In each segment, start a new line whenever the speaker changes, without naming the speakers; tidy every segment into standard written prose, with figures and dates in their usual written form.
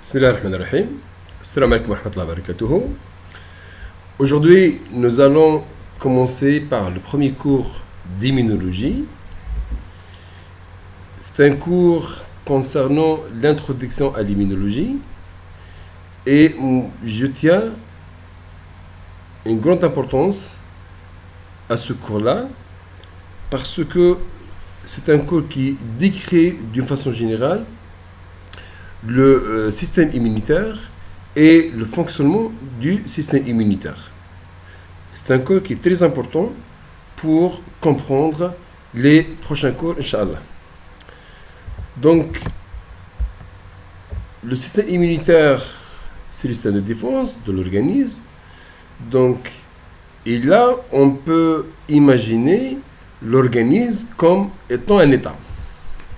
Bismillahirrahmanirrahim. Assalamu alaikum wa rahmatullahi wa barakatuhu. Aujourd'hui, nous allons commencer par le premier cours d'immunologie. C'est un cours concernant l'introduction à l'immunologie et je tiens une grande importance à ce cours-là parce que c'est un cours qui décrit d'une façon générale le système immunitaire et le fonctionnement du système immunitaire. C'est un cours qui est très important pour comprendre les prochains cours, Inch'Allah. Donc, le système immunitaire, c'est le système de défense de l'organisme. Donc, et là, on peut imaginer l'organisme comme étant un état.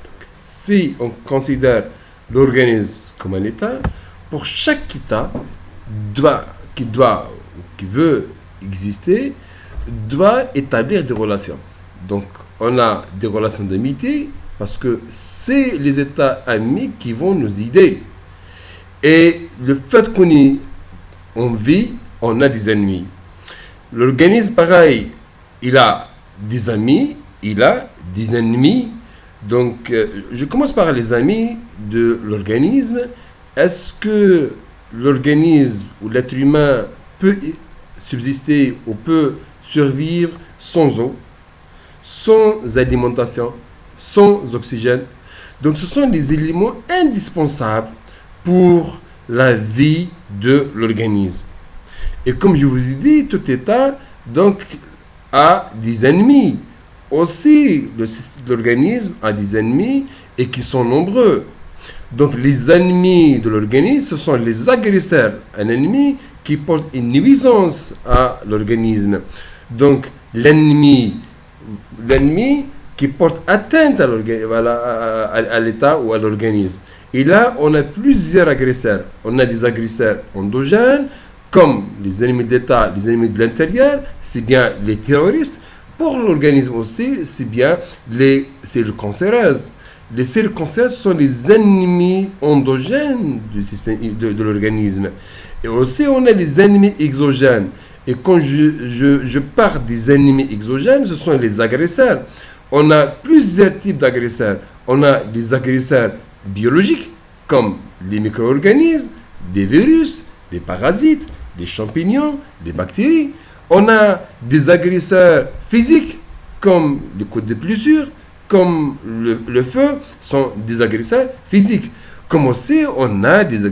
Donc, si on considère l'organisme comme un état, pour chaque état qui veut exister, doit établir des relations. Donc, on a des relations d'amitié parce que c'est les états amis qui vont nous aider. Et le fait qu'on vit, on a des ennemis. L'organisme, pareil, il a des amis, il a des ennemis. Donc, je commence par les amis de l'organisme. Est-ce que l'organisme ou l'être humain peut subsister ou peut survivre sans eau, sans alimentation, sans oxygène? Donc, ce sont des éléments indispensables pour la vie de l'organisme. Et comme je vous ai dit, tout état donc, a des ennemis. Aussi, l'organisme a des ennemis et qui sont nombreux. Donc, les ennemis de l'organisme, ce sont les agresseurs. Un ennemi qui porte une nuisance à l'organisme. Donc, l'ennemi qui porte atteinte à l'état ou à l'organisme. Et là, on a plusieurs agresseurs. On a des agresseurs endogènes, comme les ennemis d'État, les ennemis de l'intérieur, c'est bien les terroristes. Pour l'organisme aussi, c'est bien les cellules cancéreuses. Les cellules cancéreuses sont les ennemis endogènes du système de l'organisme. Et aussi, on a les ennemis exogènes. Et quand je parle des ennemis exogènes, ce sont les agresseurs. On a plusieurs types d'agresseurs. On a des agresseurs biologiques, comme les micro-organismes, des virus, des parasites, des champignons, des bactéries. On a des agresseurs physiques, comme les coups de blessure, comme le feu, sont des agresseurs physiques. Comme aussi, on a des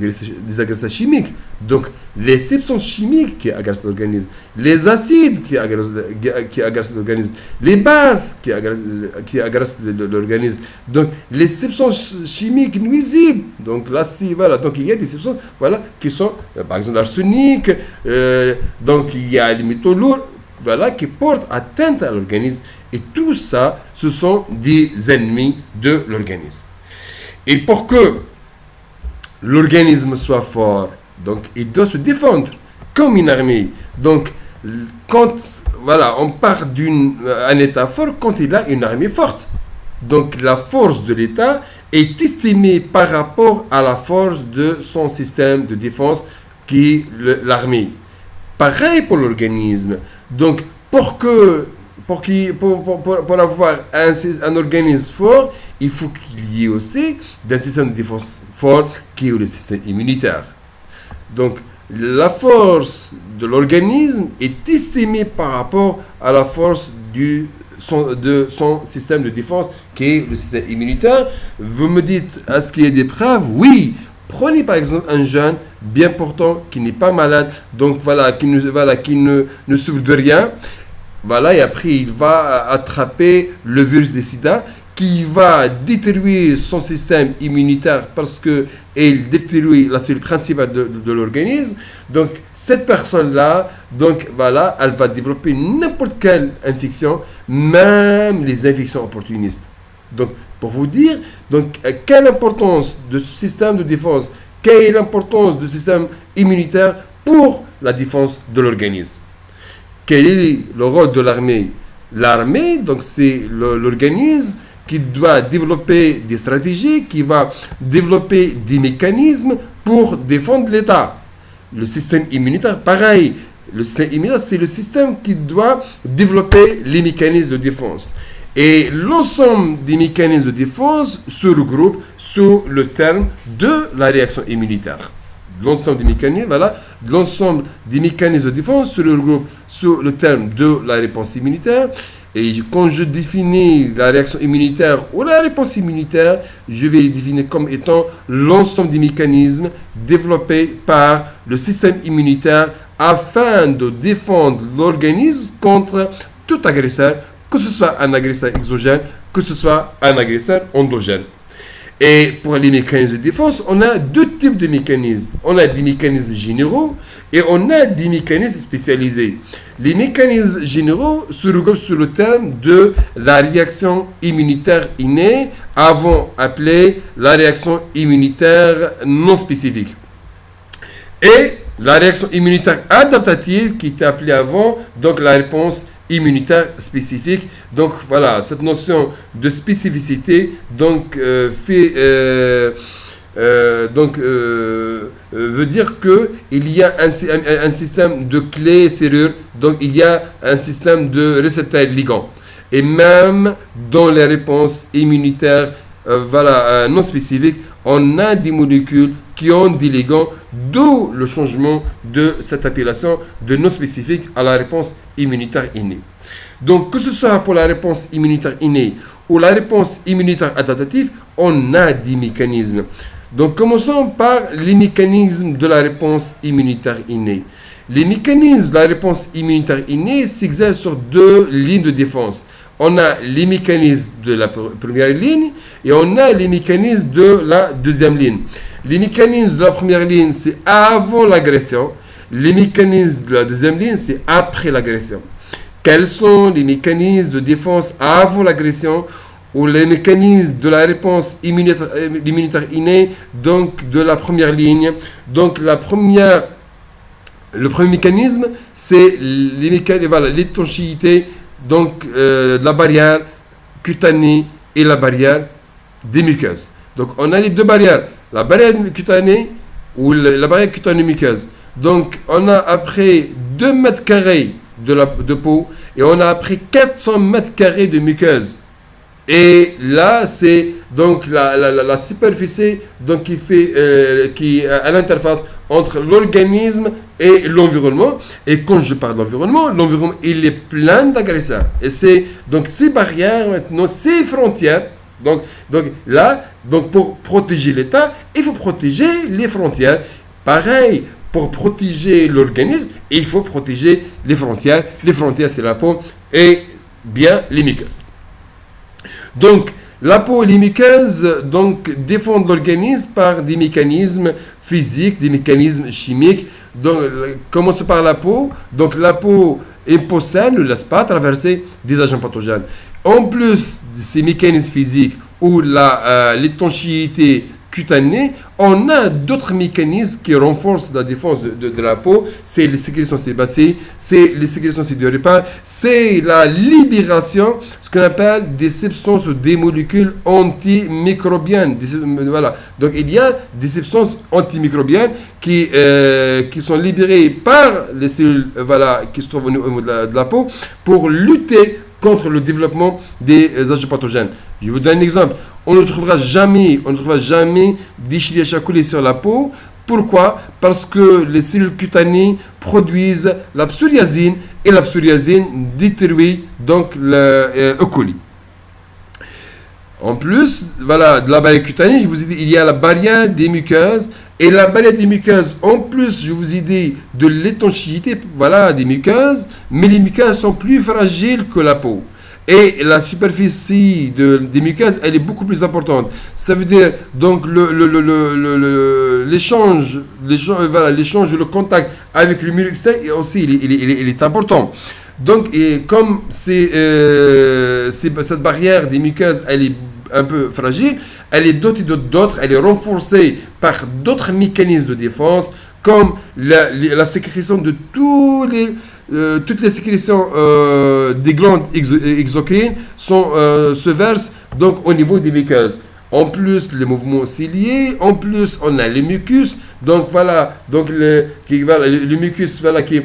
agresseurs chimiques. Donc, les substances chimiques qui agressent l'organisme, les acides qui agressent l'organisme, les bases qui agressent l'organisme. Donc, les substances chimiques nuisibles. Donc, l'acide, voilà. Donc, il y a des substances, voilà, qui sont, par exemple, l'arsenic. Donc, il y a les métaux lourds, voilà, qui portent atteinte à l'organisme. Et tout ça, ce sont des ennemis de l'organisme. Et pour que l'organisme soit fort, donc il doit se défendre comme une armée. Donc, quand on part d'un état fort, quand il a une armée forte. Donc, la force de l'état est estimée par rapport à la force de son système de défense qui est l'armée. Pareil pour l'organisme. Donc, pour avoir un organisme fort, il faut qu'il y ait aussi un système de défense fort qui est le système immunitaire. Donc, la force de l'organisme est estimée par rapport à la force de son système de défense qui est le système immunitaire. Vous me dites, est-ce qu'il y a des preuves? Oui. Prenez par exemple un jeune bien portant qui n'est pas malade, donc qui ne souffre de rien. Voilà, et après, il va attraper le virus du sida qui va détruire son système immunitaire parce qu'il détruit la cellule principale de l'organisme. Donc, cette personne-là, elle va développer n'importe quelle infection, même les infections opportunistes. Donc, pour vous dire, quelle importance de ce système de défense, quelle est l'importance du système immunitaire pour la défense de l'organisme. Quel est le rôle de l'armée? L'armée, c'est l'organisme qui doit développer des stratégies, qui va développer des mécanismes pour défendre l'État. Le système immunitaire, pareil. Le système immunitaire, c'est le système qui doit développer les mécanismes de défense. Et l'ensemble des mécanismes de défense se regroupent sous le terme de la réaction immunitaire. L'ensemble des mécanismes, l'ensemble des mécanismes de défense se regroupent sous le terme de la réponse immunitaire. Et quand je définis la réaction immunitaire ou la réponse immunitaire, je vais les définir comme étant l'ensemble des mécanismes développés par le système immunitaire afin de défendre l'organisme contre tout agresseur, que ce soit un agresseur exogène, que ce soit un agresseur endogène. Et pour les mécanismes de défense, on a deux types de mécanismes. On a des mécanismes généraux et on a des mécanismes spécialisés. Les mécanismes généraux se regroupent sur le terme de la réaction immunitaire innée, avant appelée la réaction immunitaire non spécifique. Et la réaction immunitaire adaptative, qui était appelée avant, donc la réponse immunitaire spécifique. Donc voilà, cette notion de spécificité veut dire que il y a un système de clés et serrures, donc il y a un système de récepteurs ligands. Et même dans les réponses immunitaires non spécifiques, on a des molécules qui ont des ligands, d'où le changement de cette appellation de non spécifique à la réponse immunitaire innée. Donc, que ce soit pour la réponse immunitaire innée ou la réponse immunitaire adaptative, on a des mécanismes. Donc, commençons par les mécanismes de la réponse immunitaire innée. Les mécanismes de la réponse immunitaire innée s'exercent sur deux lignes de défense. On a les mécanismes de la première ligne et on a les mécanismes de la deuxième ligne. Les mécanismes de la première ligne, c'est avant l'agression. Les mécanismes de la deuxième ligne, c'est après l'agression. Quels sont les mécanismes de défense avant l'agression ou les mécanismes de la réponse immunitaire innée, donc de la première ligne? Donc le premier mécanisme, c'est l'étanchéité de la barrière cutanée et la barrière des muqueuses. Donc on a les deux barrières, la barrière cutanée ou la barrière cutanée-muqueuse. Donc on a après 2 mètres carrés de peau et on a après 400 mètres carrés de muqueuse. Et là, c'est donc la superficie qui est à l'interface entre l'organisme et l'environnement. Et quand je parle d'environnement, l'environnement, il est plein d'agresseurs. Et c'est donc ces barrières maintenant, ces frontières. Donc pour protéger l'État, il faut protéger les frontières. Pareil, pour protéger l'organisme, il faut protéger les frontières. Les frontières, c'est la peau et bien les muqueuses. Donc, la peau et les muqueuses défendent l'organisme par des mécanismes physiques, des mécanismes chimiques. Donc, commence par la peau. Donc, la peau impossède, ne laisse pas traverser des agents pathogènes. En plus de ces mécanismes physiques ou l'étanchéité cutanée, on a d'autres mécanismes qui renforcent la défense de la peau. C'est les sécrétions sébacées, c'est les sécrétions sidéripales, c'est la libération, ce qu'on appelle des substances ou des molécules antimicrobiennes. Voilà. Donc il y a des substances antimicrobiennes qui sont libérées par les cellules qui se trouvent au niveau de la peau pour lutter contre le développement des agents pathogènes. Je vous donne un exemple. On ne trouvera jamais des Escherichia coli sur la peau. Pourquoi? Parce que les cellules cutanées produisent la psoriasine et la psoriasine détruit donc le E. coli. En plus, de la barrière cutanée, je vous ai dit, il y a la barrière des muqueuses. Et la barrière des muqueuses, en plus, je vous ai dit de l'étanchéité des muqueuses, mais les muqueuses sont plus fragiles que la peau. Et la superficie des muqueuses, elle est beaucoup plus importante. Ça veut dire, donc, l'échange, le contact avec le milieu externe aussi, il est important. Donc, comme cette barrière des muqueuses, elle est un peu fragile, elle est dotée d'autres, elle est renforcée par d'autres mécanismes de défense, comme la sécrétion de toutes les sécrétions des glandes exocrines se versent donc au niveau des muqueuses. En plus, les mouvements ciliés. En plus, on a les mucus. Donc voilà, donc le mucus voilà, qui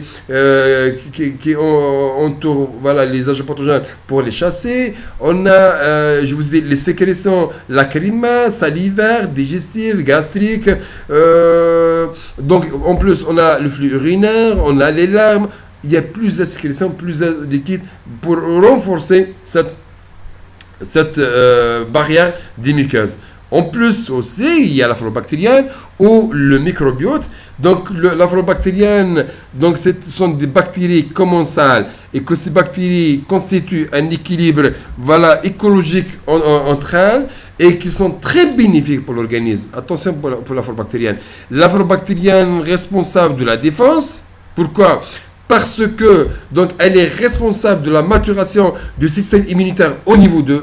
entoure voilà, les agents pathogènes pour les chasser. On a, je vous ai dit, les sécrétions lacrymales, salivaires, digestives, gastriques. Donc en plus, on a le flux urinaire, on a les larmes. Il y a plus de sécrétions, plus de liquide pour renforcer cette barrière des muqueuses. En plus aussi, il y a la flore bactérienne ou le microbiote. Donc la flore bactérienne, donc ce sont des bactéries commensales et que ces bactéries constituent un équilibre voilà, écologique entre elles et qui sont très bénéfiques pour l'organisme. Attention pour la flore bactérienne. La flore bactérienne responsable de la défense. Pourquoi ? Parce que donc elle est responsable de la maturation du système immunitaire au niveau de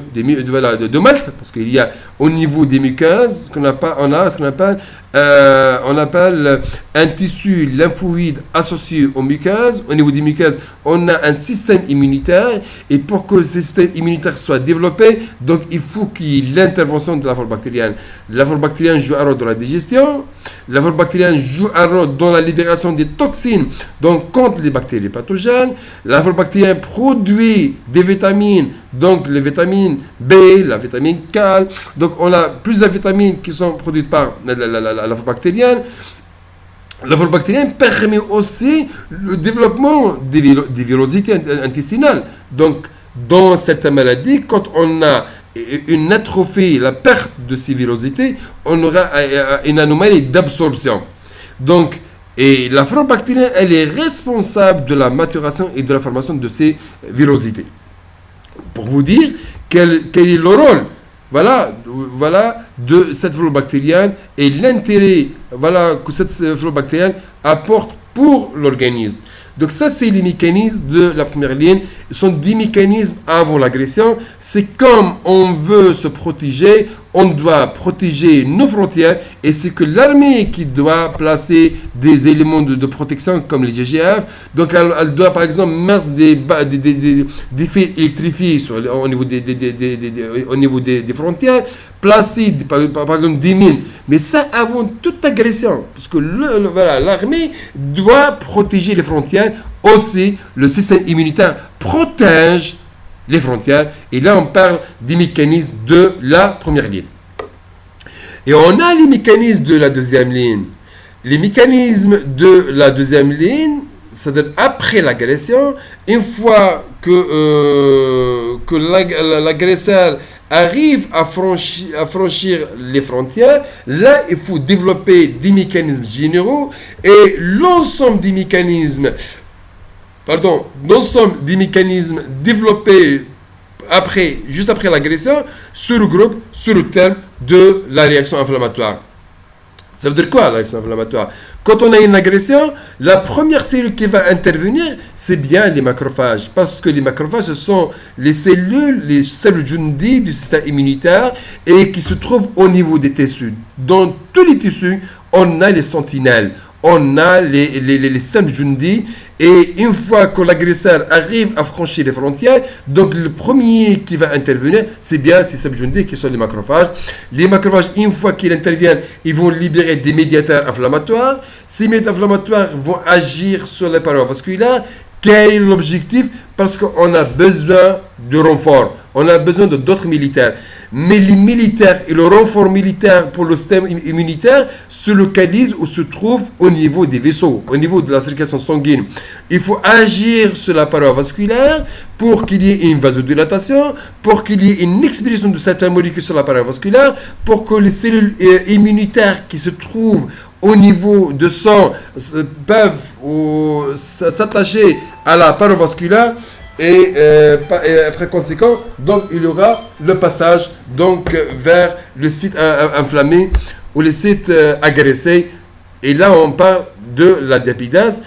Malte, parce qu'il y a au niveau des muqueuses on a ce qu'on appelle on appelle un tissu lymphoïde associé aux muqueuses. Au niveau des muqueuses, on a un système immunitaire et pour que ce système immunitaire soit développé, donc il faut qu'il y ait l'intervention de la flore bactérienne. La flore bactérienne joue un rôle dans la digestion, la flore bactérienne joue un rôle dans la libération des toxines, donc contre les bactéries pathogènes. La flore bactérienne produit des vitamines, donc les vitamines B, la vitamine K. Donc on a plusieurs vitamines qui sont produites par la flore bactérienne. La flore bactérienne permet aussi le développement des vírosités intestinales. Donc dans certaines maladies, quand on a une atrophie, la perte de ces vírosités, on aura une anomalie d'absorption. Donc, et la flore bactérienne, elle est responsable de la maturation et de la formation de ces vírosités. Pour vous dire quel est le rôle voilà, de cette flore bactérienne et l'intérêt voilà, que cette flore bactérienne apporte pour l'organisme. Donc ça, c'est les mécanismes de la première ligne. Ce sont des mécanismes avant l'agression. C'est comme on veut se protéger, on doit protéger nos frontières et c'est que l'armée qui doit placer des éléments de protection comme les GGF. Donc elle doit par exemple mettre des fils électrifiés au niveau des frontières, placer par exemple des mines. Mais ça avant toute agression, parce que l'armée doit protéger les frontières. Aussi, le système immunitaire protège les frontières. Et là, on parle des mécanismes de la première ligne. Et on a les mécanismes de la deuxième ligne. Les mécanismes de la deuxième ligne, c'est-à-dire après l'agression, une fois que l'agresseur arrive à franchir les frontières, là, il faut développer des mécanismes généraux et l'ensemble des mécanismes développés juste après l'agression se regroupent sur le terme de la réaction inflammatoire. Ça veut dire quoi, la réaction inflammatoire ? Quand on a une agression, la première cellule qui va intervenir, c'est bien les macrophages. Parce que les macrophages, ce sont les cellules Junedi du système immunitaire et qui se trouvent au niveau des tissus. Dans tous les tissus, on a les sentinelles. On a les cellules Junedi et une fois que l'agresseur arrive à franchir les frontières, donc le premier qui va intervenir, c'est bien ces cellules Junedi qui sont les macrophages. Les macrophages, une fois qu'ils interviennent, ils vont libérer des médiateurs inflammatoires. Ces médiateurs inflammatoires vont agir sur les parois vasculaires. Quel est l'objectif ? Parce qu'on a besoin de renfort. On a besoin d'autres militaires. Mais les militaires et le renfort militaire pour le système immunitaire se localisent ou se trouvent au niveau des vaisseaux, au niveau de la circulation sanguine. Il faut agir sur la paroi vasculaire pour qu'il y ait une vasodilatation, pour qu'il y ait une expédition de certaines molécules sur la paroi vasculaire, pour que les cellules immunitaires qui se trouvent au niveau de sang peuvent s'attacher à la paroi vasculaire. Et après conséquent, donc il y aura le passage donc vers le site inflammé ou le site agressé. Et là, on parle de la diapidase.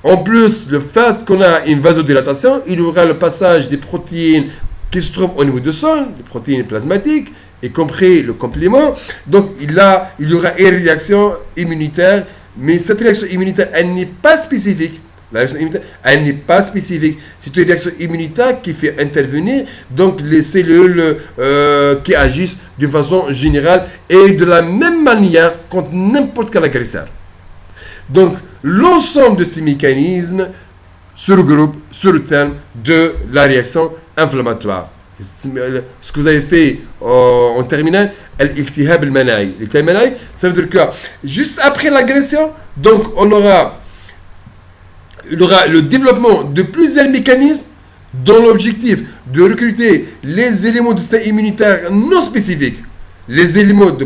En plus, le fait qu'on a une vasodilatation, il y aura le passage des protéines qui se trouvent au niveau du sol, les protéines plasmatiques, y compris le complément. Donc il y aura une réaction immunitaire, mais cette réaction immunitaire, elle n'est pas spécifique. La réaction immunitaire, elle n'est pas spécifique. C'est une réaction immunitaire qui fait intervenir donc les cellules qui agissent d'une façon générale et de la même manière contre n'importe quel agresseur. Donc, l'ensemble de ces mécanismes se regroupent sur le terme de la réaction inflammatoire. Ce que vous avez fait en terminale, l'iltihab al-mana'i. L'iltihab al-mana'i, ça veut dire que juste après l'agression, donc on aura le développement de plusieurs mécanismes dont l'objectif de recruter les éléments du système immunitaire non spécifiques, les éléments de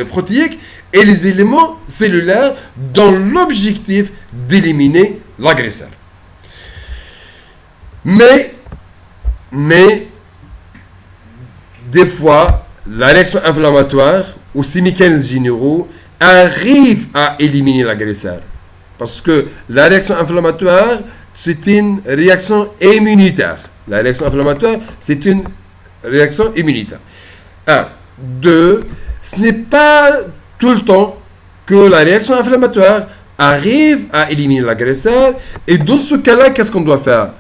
protéiques et les éléments cellulaires dans l'objectif d'éliminer l'agresseur. Mais, des fois, la réaction inflammatoire ou ces mécanismes généraux arrivent à éliminer l'agresseur. Parce que la réaction inflammatoire, c'est une réaction immunitaire. La réaction inflammatoire, c'est une réaction immunitaire. 1. 2. Ce n'est pas tout le temps que la réaction inflammatoire arrive à éliminer l'agresseur. Et dans ce cas-là, qu'est-ce qu'on doit faire?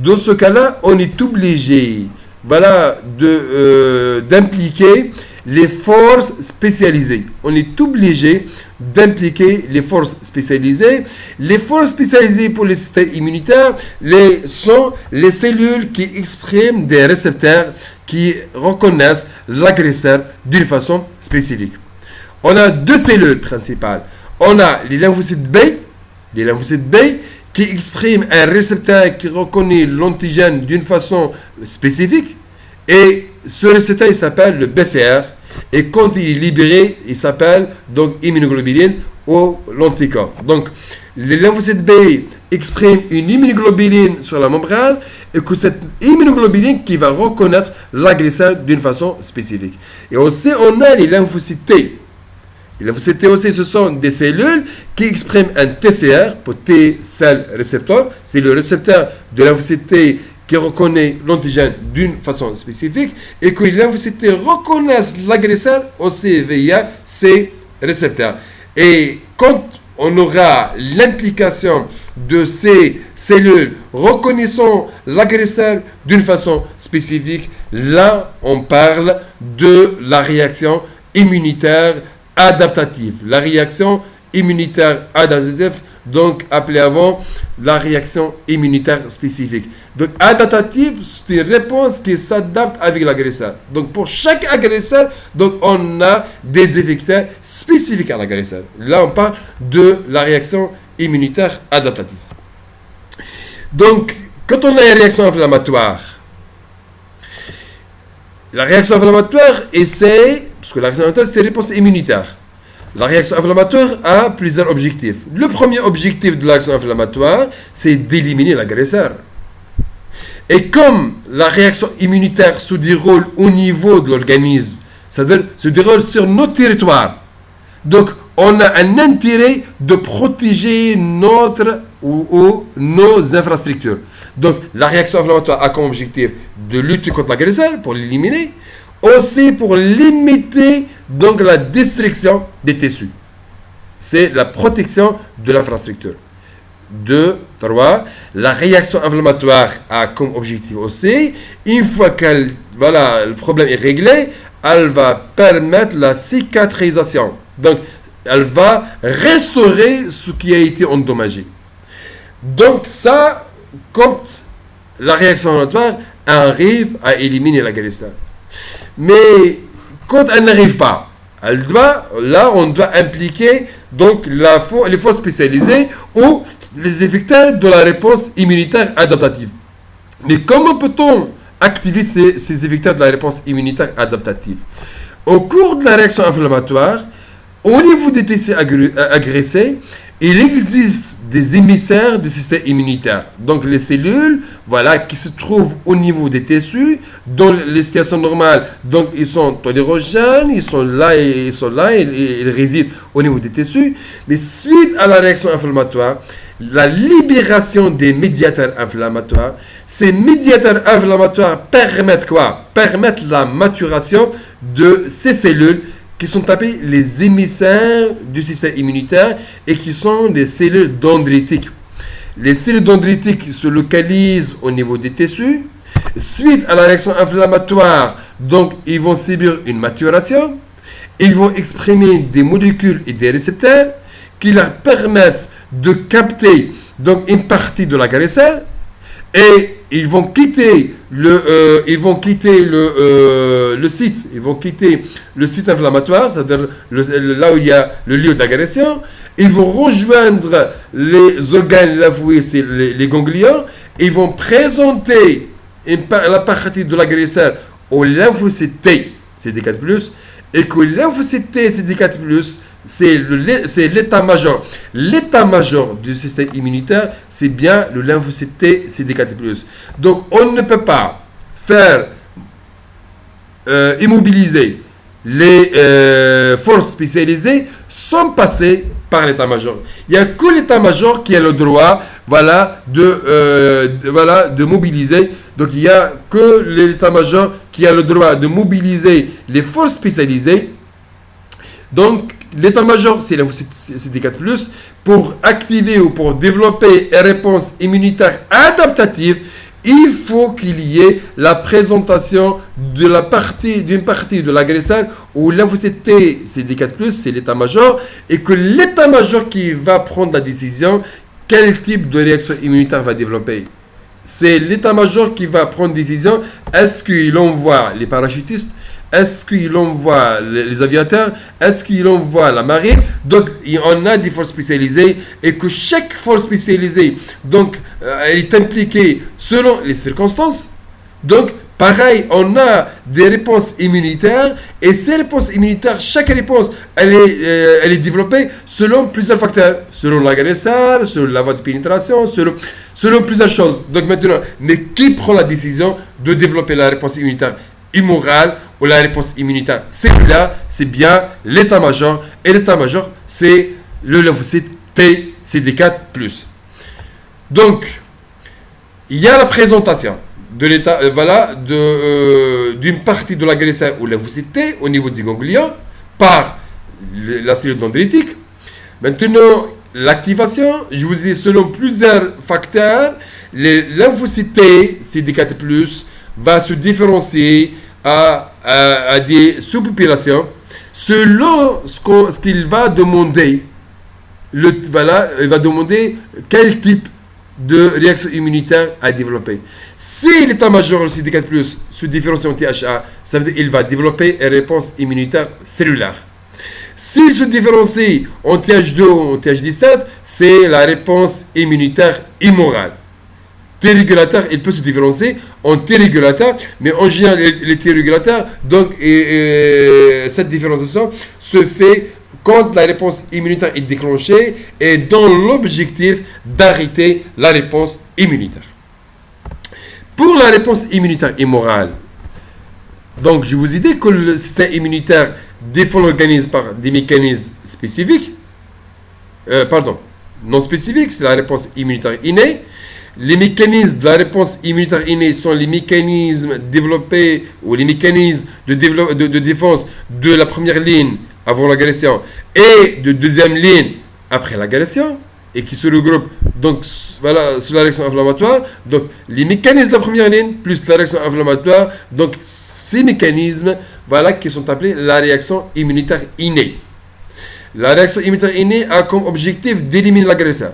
Dans ce cas-là, on est obligé d'impliquer les forces spécialisées. On est obligé d'impliquer les forces spécialisées. Les forces spécialisées pour les systèmes immunitaires sont les cellules qui expriment des récepteurs qui reconnaissent l'agresseur d'une façon spécifique. On a deux cellules principales. On a les lymphocytes B, qui expriment un récepteur qui reconnaît l'antigène d'une façon spécifique. Et ce récepteur, il s'appelle le BCR. Et quand il est libéré, il s'appelle donc immunoglobuline ou l'anticorps. Donc, les lymphocytes B expriment une immunoglobuline sur la membrane et que cette immunoglobuline qui va reconnaître l'agresseur d'une façon spécifique. Et aussi, on a les lymphocytes T. Les lymphocytes T aussi, ce sont des cellules qui expriment un TCR pour T-cell receptor. C'est le récepteur de lymphocyte T qui reconnaît l'antigène d'une façon spécifique et que les lymphocytes T reconnaissent l'agresseur aussi via ces récepteurs. Et quand on aura l'implication de ces cellules reconnaissant l'agresseur d'une façon spécifique, là, on parle de la réaction immunitaire adaptative. La réaction immunitaire adaptative, donc appelée avant la réaction immunitaire spécifique. Donc adaptative, c'est une réponse qui s'adapte avec l'agresseur. Donc pour chaque agresseur, donc on a des effecteurs spécifiques à l'agresseur. Là, on parle de la réaction immunitaire adaptative. Donc, quand on a une réaction inflammatoire, la réaction inflammatoire essaie, parce que la réaction inflammatoire, c'est une réponse immunitaire. La réaction inflammatoire a plusieurs objectifs. Le premier objectif de la réaction inflammatoire, c'est d'éliminer l'agresseur. Et comme la réaction immunitaire se déroule au niveau de l'organisme, c'est-à-dire se déroule sur notre territoire, donc on a un intérêt de protéger nos infrastructures. Donc la réaction inflammatoire a comme objectif de lutter contre l'agresseur pour l'éliminer, aussi pour limiter donc la destruction des tissus. C'est la protection de l'infrastructure. 2, 3, la réaction inflammatoire a comme objectif aussi, une fois que le problème est réglé, elle va permettre la cicatrisation. Donc, elle va restaurer ce qui a été endommagé. Donc, ça, quand la réaction inflammatoire arrive à éliminer l'agresseur. Mais quand elle n'arrive pas, on doit impliquer donc les forces spécialisées ou les effecteurs de la réponse immunitaire adaptative. Mais comment peut-on activer ces effecteurs de la réponse immunitaire adaptative? Au cours de la réaction inflammatoire, au niveau des tissus agressés, il existe des émissaires du système immunitaire. Donc les cellules, qui se trouvent au niveau des tissus, dans les situations normales, donc ils sont tolérogènes, ils sont là, ils résident au niveau des tissus. Mais suite à la réaction inflammatoire, la libération des médiateurs inflammatoires, ces médiateurs inflammatoires permettent quoi? Permettent la maturation de ces cellules qui sont appelés les émissaires du système immunitaire et qui sont des cellules dendritiques. les cellules dendritiques se localisent au niveau des tissus. Suite à la réaction inflammatoire, donc ils vont subir une maturation. Ils vont exprimer des molécules et des récepteurs qui leur permettent de capter donc une partie de l'agresseur et ils vont quitter le site inflammatoire, c'est-à-dire là où il y a le lieu d'agression. Ils vont rejoindre les organes lymphoïdes, les ganglions. Ils vont présenter la partie de l'agresseur au lymphocyte T, CD4+, et que le lymphocyte T, CD4+, c'est l'état-major. L'état-major du système immunitaire, c'est bien le lymphocyte T, CD4+. Donc, on ne peut pas faire immobiliser les forces spécialisées sans passer par l'état-major. Il n'y a que l'état-major qui a le droit de mobiliser. Donc, il n'y a que l'état-major qui a le droit de mobiliser les forces spécialisées. Donc, l'état-major, c'est lymphocyte CD4+, pour activer ou pour développer une réponse immunitaire adaptative. Il faut qu'il y ait la présentation d'une partie de l'agresseur où lymphocyte T, CD4+, c'est l'état-major, et que l'état-major qui va prendre la décision quel type de réaction immunitaire va développer. C'est l'état-major qui va prendre décision. Est-ce qu'il envoie les parachutistes? Est-ce qu'il envoie les aviateurs? Est-ce qu'il envoie la marine? Donc, on a des forces spécialisées et que chaque force spécialisée, donc, elle est impliquée selon les circonstances. Donc, pareil, on a des réponses immunitaires et ces réponses immunitaires, chaque réponse, elle est développée selon plusieurs facteurs, selon l'agresseur, selon la voie de pénétration, selon plusieurs choses. Donc, maintenant, mais qui prend la décision de développer la réponse immunitaire immorale ou la réponse immunitaire cellulaire? C'est bien l'état-major. Et l'état-major, c'est le lymphocyte T, CD4+. Donc, il y a la présentation de l'état, d'une partie de l'agresseur ou lymphocyte T au niveau du ganglion par la cellule dendritique. Maintenant, l'activation, je vous ai dit, selon plusieurs facteurs, les lymphocytes T, CD4+, va se différencier à des sous-populations selon ce qu'il va demander. Il va demander quel type de réaction immunitaire à développer. Si l'état-major du CD4+ se différencie en THA, ça veut dire qu'il va développer une réponse immunitaire cellulaire. S'il se différencie en TH2 ou en TH17, c'est la réponse immunitaire immorale. T-régulateur, il peut se différencier en T-régulateur, mais en général, les T-régulateurs, donc, cette différenciation se fait quand la réponse immunitaire est déclenchée et dans l'objectif d'arrêter la réponse immunitaire. Pour la réponse immunitaire immorale, donc, je vous ai dit que le système immunitaire défend l'organisme par des mécanismes spécifiques, non spécifiques, c'est la réponse immunitaire innée. Les mécanismes de la réponse immunitaire innée sont les mécanismes développés ou les mécanismes de défense de la première ligne avant l'agression et de deuxième ligne après l'agression et qui se regroupent donc voilà sur la réaction inflammatoire. Donc les mécanismes de la première ligne plus la réaction inflammatoire, donc ces mécanismes voilà qui sont appelés la réaction immunitaire innée. La réaction immunitaire innée a comme objectif d'éliminer l'agresseur.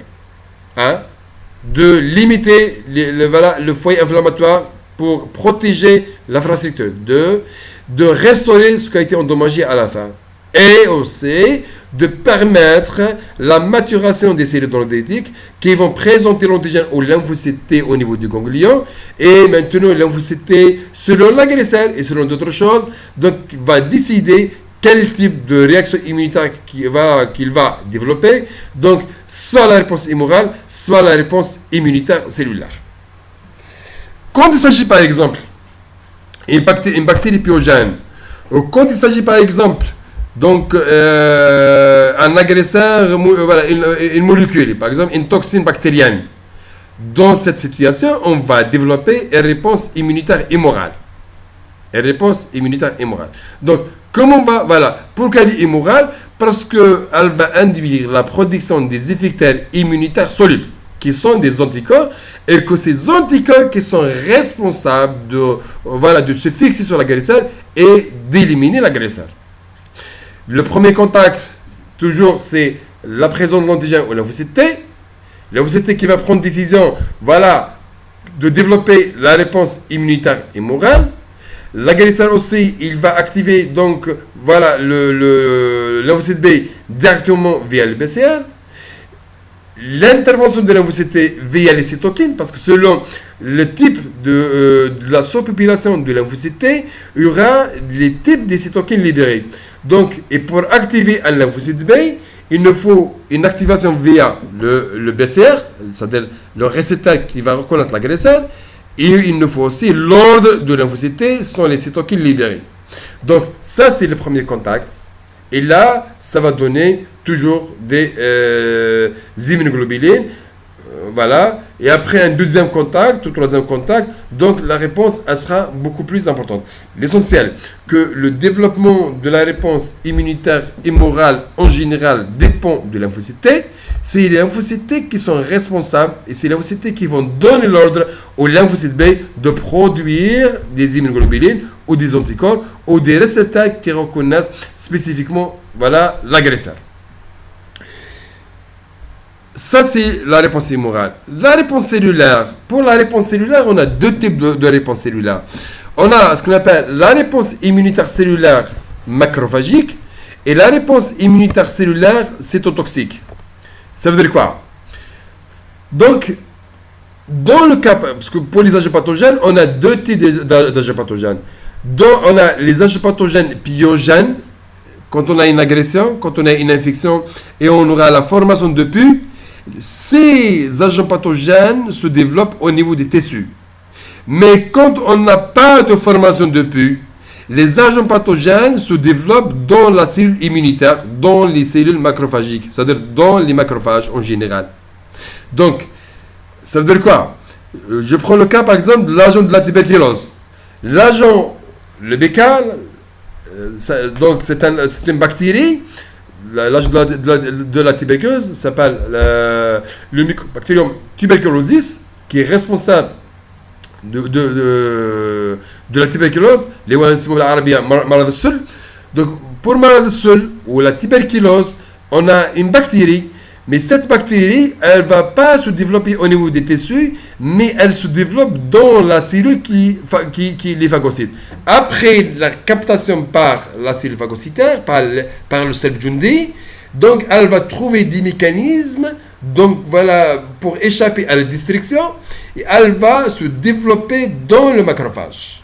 De limiter le foyer inflammatoire pour protéger l'infrastructure, de restaurer ce qui a été endommagé à la fin, et aussi de permettre la maturation des cellules dendritiques qui vont présenter l'antigène au lymphocyte T au niveau du ganglion, et maintenant le lymphocyte T, selon l'agresseur et selon d'autres choses, donc va décider quel type de réaction immunitaire qu'il va développer. Donc, soit la réponse immorale, soit la réponse immunitaire cellulaire. Quand il s'agit, par exemple, d'une bactérie pyogène, ou quand il s'agit, par exemple, donc, un agresseur, une molécule, par exemple, une toxine bactérienne, dans cette situation, on va développer une réponse immunitaire immorale. Une réponse immunitaire immorale. Donc, comment pourquoi elle est immorale? Parce qu'elle va induire la production des effecteurs immunitaires solubles qui sont des anticorps et que ces anticorps qui sont responsables de se fixer sur l'agresseur et d'éliminer l'agresseur. Le premier contact, toujours, c'est la présence de l'antigène ou lymphocyte T. Lymphocyte T qui va prendre décision, de développer la réponse immunitaire et morale. L'agresseur aussi, il va activer donc le lymphocyte B directement via le BCR. L'intervention de lymphocyte T via les cytokines, parce que selon le type de la surpopulation de lymphocyte T, il y aura les types de cytokines libérées. Donc, et pour activer un lymphocyte B, il nous faut une activation via le BCR, c'est-à-dire le récepteur qui va reconnaître l'agresseur, et il nous faut aussi l'ordre de lymphocyte T, ce sont les cytokines libérées. Donc, ça, c'est le premier contact. Et là, ça va donner toujours des immunoglobulines. Et après un deuxième contact, ou troisième contact, donc la réponse, elle sera beaucoup plus importante. L'essentiel, que le développement de la réponse immunitaire et morale en général dépend de lymphocyte T. C'est les lymphocytes T qui sont responsables et c'est les lymphocytes T qui vont donner l'ordre aux lymphocytes B de produire des immunoglobulines ou des anticorps ou des récepteurs qui reconnaissent spécifiquement l'agresseur. Ça, c'est la réponse immorale. La réponse cellulaire. Pour la réponse cellulaire, on a deux types de réponses cellulaires. On a ce qu'on appelle la réponse immunitaire cellulaire macrophagique et la réponse immunitaire cellulaire cytotoxique. Ça veut dire quoi? Donc, dans le cas, parce que pour les agents pathogènes, on a deux types d'agents pathogènes. Donc, on a les agents pathogènes pyogènes, quand on a une agression, quand on a une infection, et on aura la formation de pus. Ces agents pathogènes se développent au niveau des tissus. Mais quand on n'a pas de formation de pus, les agents pathogènes se développent dans la cellule immunitaire, dans les cellules macrophagiques, c'est-à-dire dans les macrophages en général. Donc, ça veut dire quoi? Je prends le cas par exemple de l'agent de la tuberculose. L'agent, le BK, donc c'est une bactérie. L'agent de la tuberculose s'appelle le Mycobacterium tuberculosis, qui est responsable de la tuberculose. Donc, pour malade seul ou la tuberculose, on a une bactérie, mais cette bactérie, elle ne va pas se développer au niveau des tissus, mais elle se développe dans la cellule qui les phagocyte. Après la captation par la cellule phagocytaire, par le sel Jundi, donc elle va trouver des mécanismes pour échapper à la destruction, et elle va se développer dans le macrophage.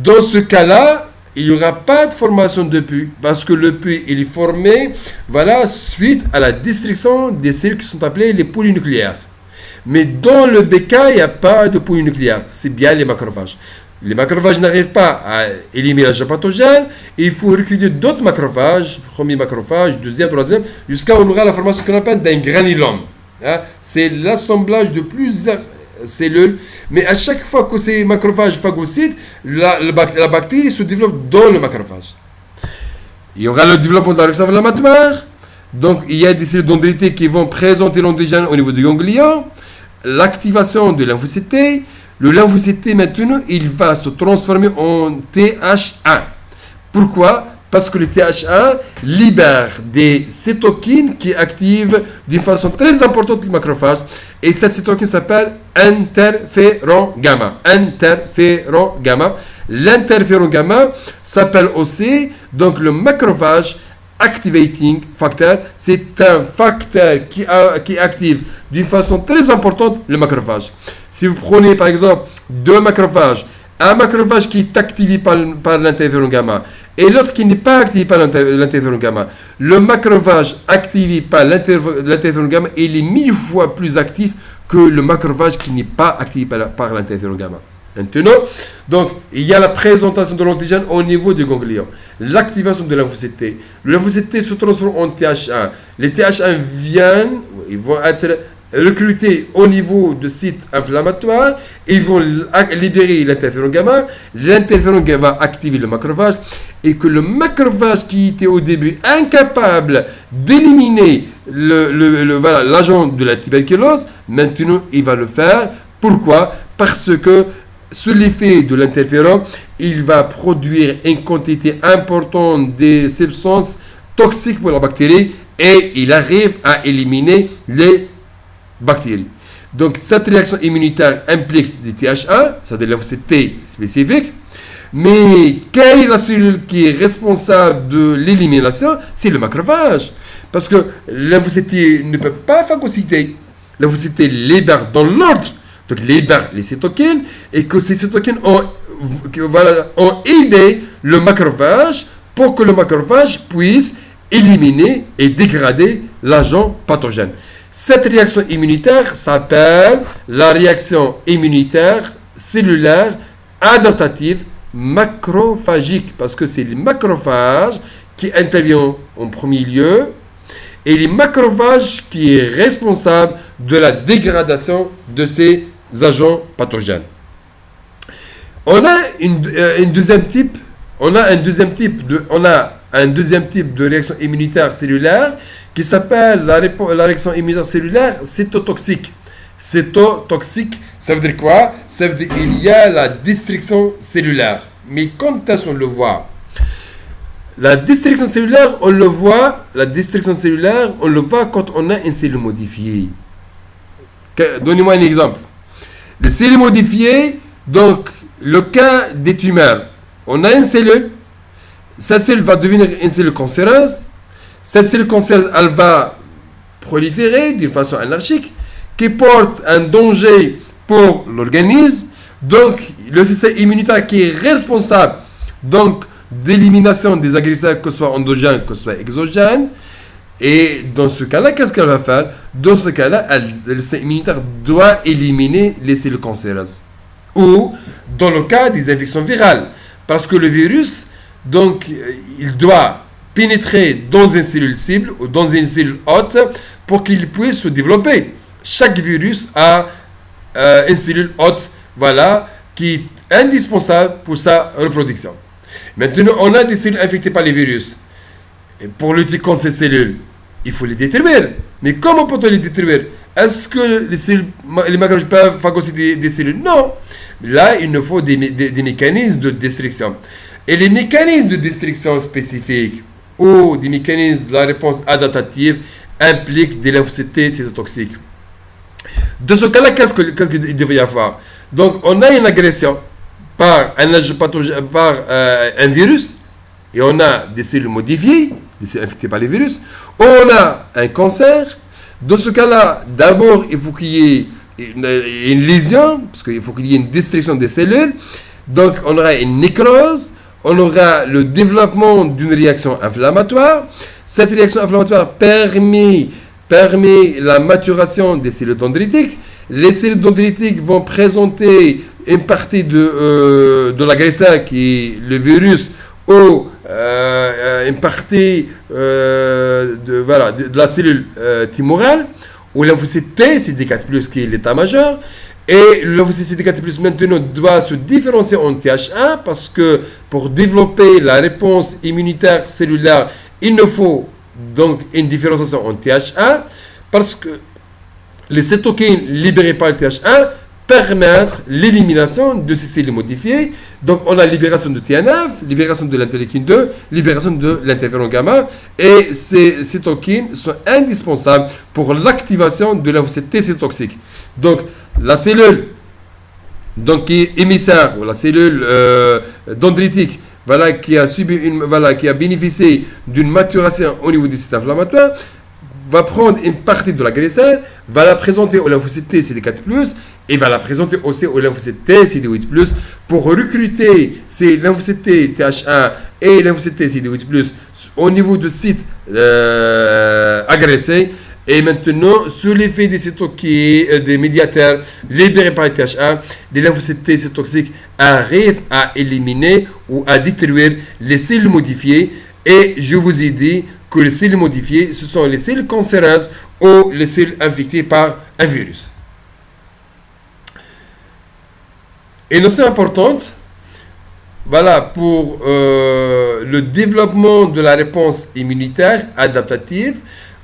Dans ce cas-là, il n'y aura pas de formation de pus, parce que le pus il est formé suite à la destruction des cellules qui sont appelées les polynucléaires. Mais dans le BK, il n'y a pas de polynucléaires, c'est bien les macrophages. Les macrophages n'arrivent pas à éliminer l'agent pathogène, et il faut recruter d'autres macrophages, premier macrophage, deuxième, troisième, jusqu'à on aura la formation qu'on appelle d'un granulome. C'est l'assemblage de plusieurs cellules, mais à chaque fois que ces macrophages phagocytent, la bactérie se développe dans le macrophage. Il y aura le développement de la réaction inflammatoire, donc il y a des cellules dendritées qui vont présenter l'antigène au niveau du ganglion, l'activation de lymphocyte T. Le lymphocyte T maintenant, il va se transformer en TH1. Pourquoi? Parce que le TH1 libère des cytokines qui activent d'une façon très importante le macrophage. Et cette cytokine s'appelle interféron gamma. Interféron gamma. L'interféron gamma s'appelle aussi donc le macrophage activating factor. C'est un facteur qui active d'une façon très importante le macrophage. Si vous prenez par exemple deux macrophages, un macrophage qui est activé par l'interféron gamma et l'autre qui n'est pas activé par l'interféron gamma, le macrophage activé par l'interféron gamma il est 1000 fois plus actif que le macrophage qui n'est pas activé par l'interféron gamma. Maintenant, donc, il y a la présentation de l'antigène au niveau du ganglion. L'activation de lymphocyte T. Le lymphocyte T se transforme en TH1. Les TH1 ils vont être recruter au niveau de sites inflammatoires, ils vont libérer l'interféron gamma, l'interféron gamma va activer le macrophage, et que le macrophage qui était au début incapable d'éliminer l'agent de la tuberculose, maintenant il va le faire. Pourquoi? Parce que sous l'effet de l'interféron, il va produire une quantité importante des substances toxiques pour la bactérie et il arrive à éliminer les bactéries. Donc cette réaction immunitaire implique des TH1, c'est-à-dire des lymphocytes T spécifiques. Mais quelle est la cellule qui est responsable de l'élimination? C'est le macrophage. Parce que lymphocyte T ne peut pas phagocyter. Lymphocyte T libère dans l'ordre. Donc libère les cytokines et que ces cytokines ont aidé le macrophage pour que le macrophage puisse éliminer et dégrader l'agent pathogène. Cette réaction immunitaire s'appelle la réaction immunitaire cellulaire adaptative macrophagique, parce que c'est les macrophages qui interviennent en premier lieu et les macrophages qui est responsable de la dégradation de ces agents pathogènes. On a un deuxième type de réaction immunitaire cellulaire qui s'appelle la réaction immunitaire cellulaire cytotoxique. Cytotoxique, ça veut dire quoi? Ça veut dire qu'il y a la destruction cellulaire. Mais quand est-ce qu'on le voit? La destruction cellulaire, on le voit quand on a une cellule modifiée. Donnez-moi un exemple. Les cellules modifiées, donc le cas des tumeurs. On a une cellule, cette cellule va devenir une cellule cancéreuse. Cette cellule cancéreuse, elle va proliférer d'une façon anarchique, qui porte un danger pour l'organisme. Donc, le système immunitaire qui est responsable donc, d'élimination des agresseurs, que ce soit endogènes, que ce soit exogènes. Et dans ce cas-là, qu'est-ce qu'elle va faire? Dans ce cas-là, le système immunitaire doit éliminer les cellules cancéreuses. Ou dans le cas des infections virales. Parce que le virus, donc, il doit pénétrer dans une cellule cible ou dans une cellule hôte pour qu'il puisse se développer. Chaque virus a une cellule hôte, qui est indispensable pour sa reproduction. Maintenant, on a des cellules infectées par les virus. Et pour lutter contre ces cellules, il faut les détruire. Mais comment peut-on les détruire? Est-ce que les macrophages peuvent phagocyter des cellules? Non. Là, il nous faut des mécanismes de destruction. Et les mécanismes de destruction spécifiques ou des mécanismes de la réponse adaptative impliquent des lymphocytes T cytotoxiques. Dans ce cas-là, qu'est-ce qu'il devrait y avoir? Donc, on a une agression par un agent pathogène, par un virus, et on a des cellules modifiées, des cellules infectées par les virus. On a un cancer. Dans ce cas-là, d'abord, il faut qu'il y ait une lésion, parce qu'il faut qu'il y ait une destruction des cellules. Donc, on aura une nécrose, on aura le développement d'une réaction inflammatoire. Cette réaction inflammatoire permet la maturation des cellules dendritiques. Les cellules dendritiques vont présenter une partie de l'agresseur qui est le virus ou une partie de la cellule tumorale, ou lymphocyte T, CD4+, qui est l'état-major. Et le lymphocyte CD4+, maintenant, doit se différencier en TH1 parce que pour développer la réponse immunitaire cellulaire, il nous faut donc une différenciation en TH1 parce que les cytokines libérées par le TH1 permettent l'élimination de ces cellules modifiées. Donc, on a libération de TNF, libération de l'interleukine 2, libération de l'interféron gamma. Et ces cytokines sont indispensables pour l'activation de lymphocytes T cytotoxiques. Donc, la cellule qui est émissaire, ou la cellule dendritique, qui a bénéficié d'une maturation au niveau du système inflammatoire, va prendre une partie de l'agresseur, va la présenter au lymphocyte T CD4+, et va la présenter aussi au lymphocyte T CD8+, pour recruter ces lymphocytes T TH1 et lymphocytes T CD8+, au niveau de sites agressés. Et maintenant, sous l'effet des cytokines, des médiateurs libérés par le TH1, les lymphocytes T cytotoxiques arrivent à éliminer ou à détruire les cellules modifiées. Et je vous ai dit que les cellules modifiées, ce sont les cellules cancéreuses ou les cellules infectées par un virus. Et une notion importante, voilà, pour le développement de la réponse immunitaire adaptative,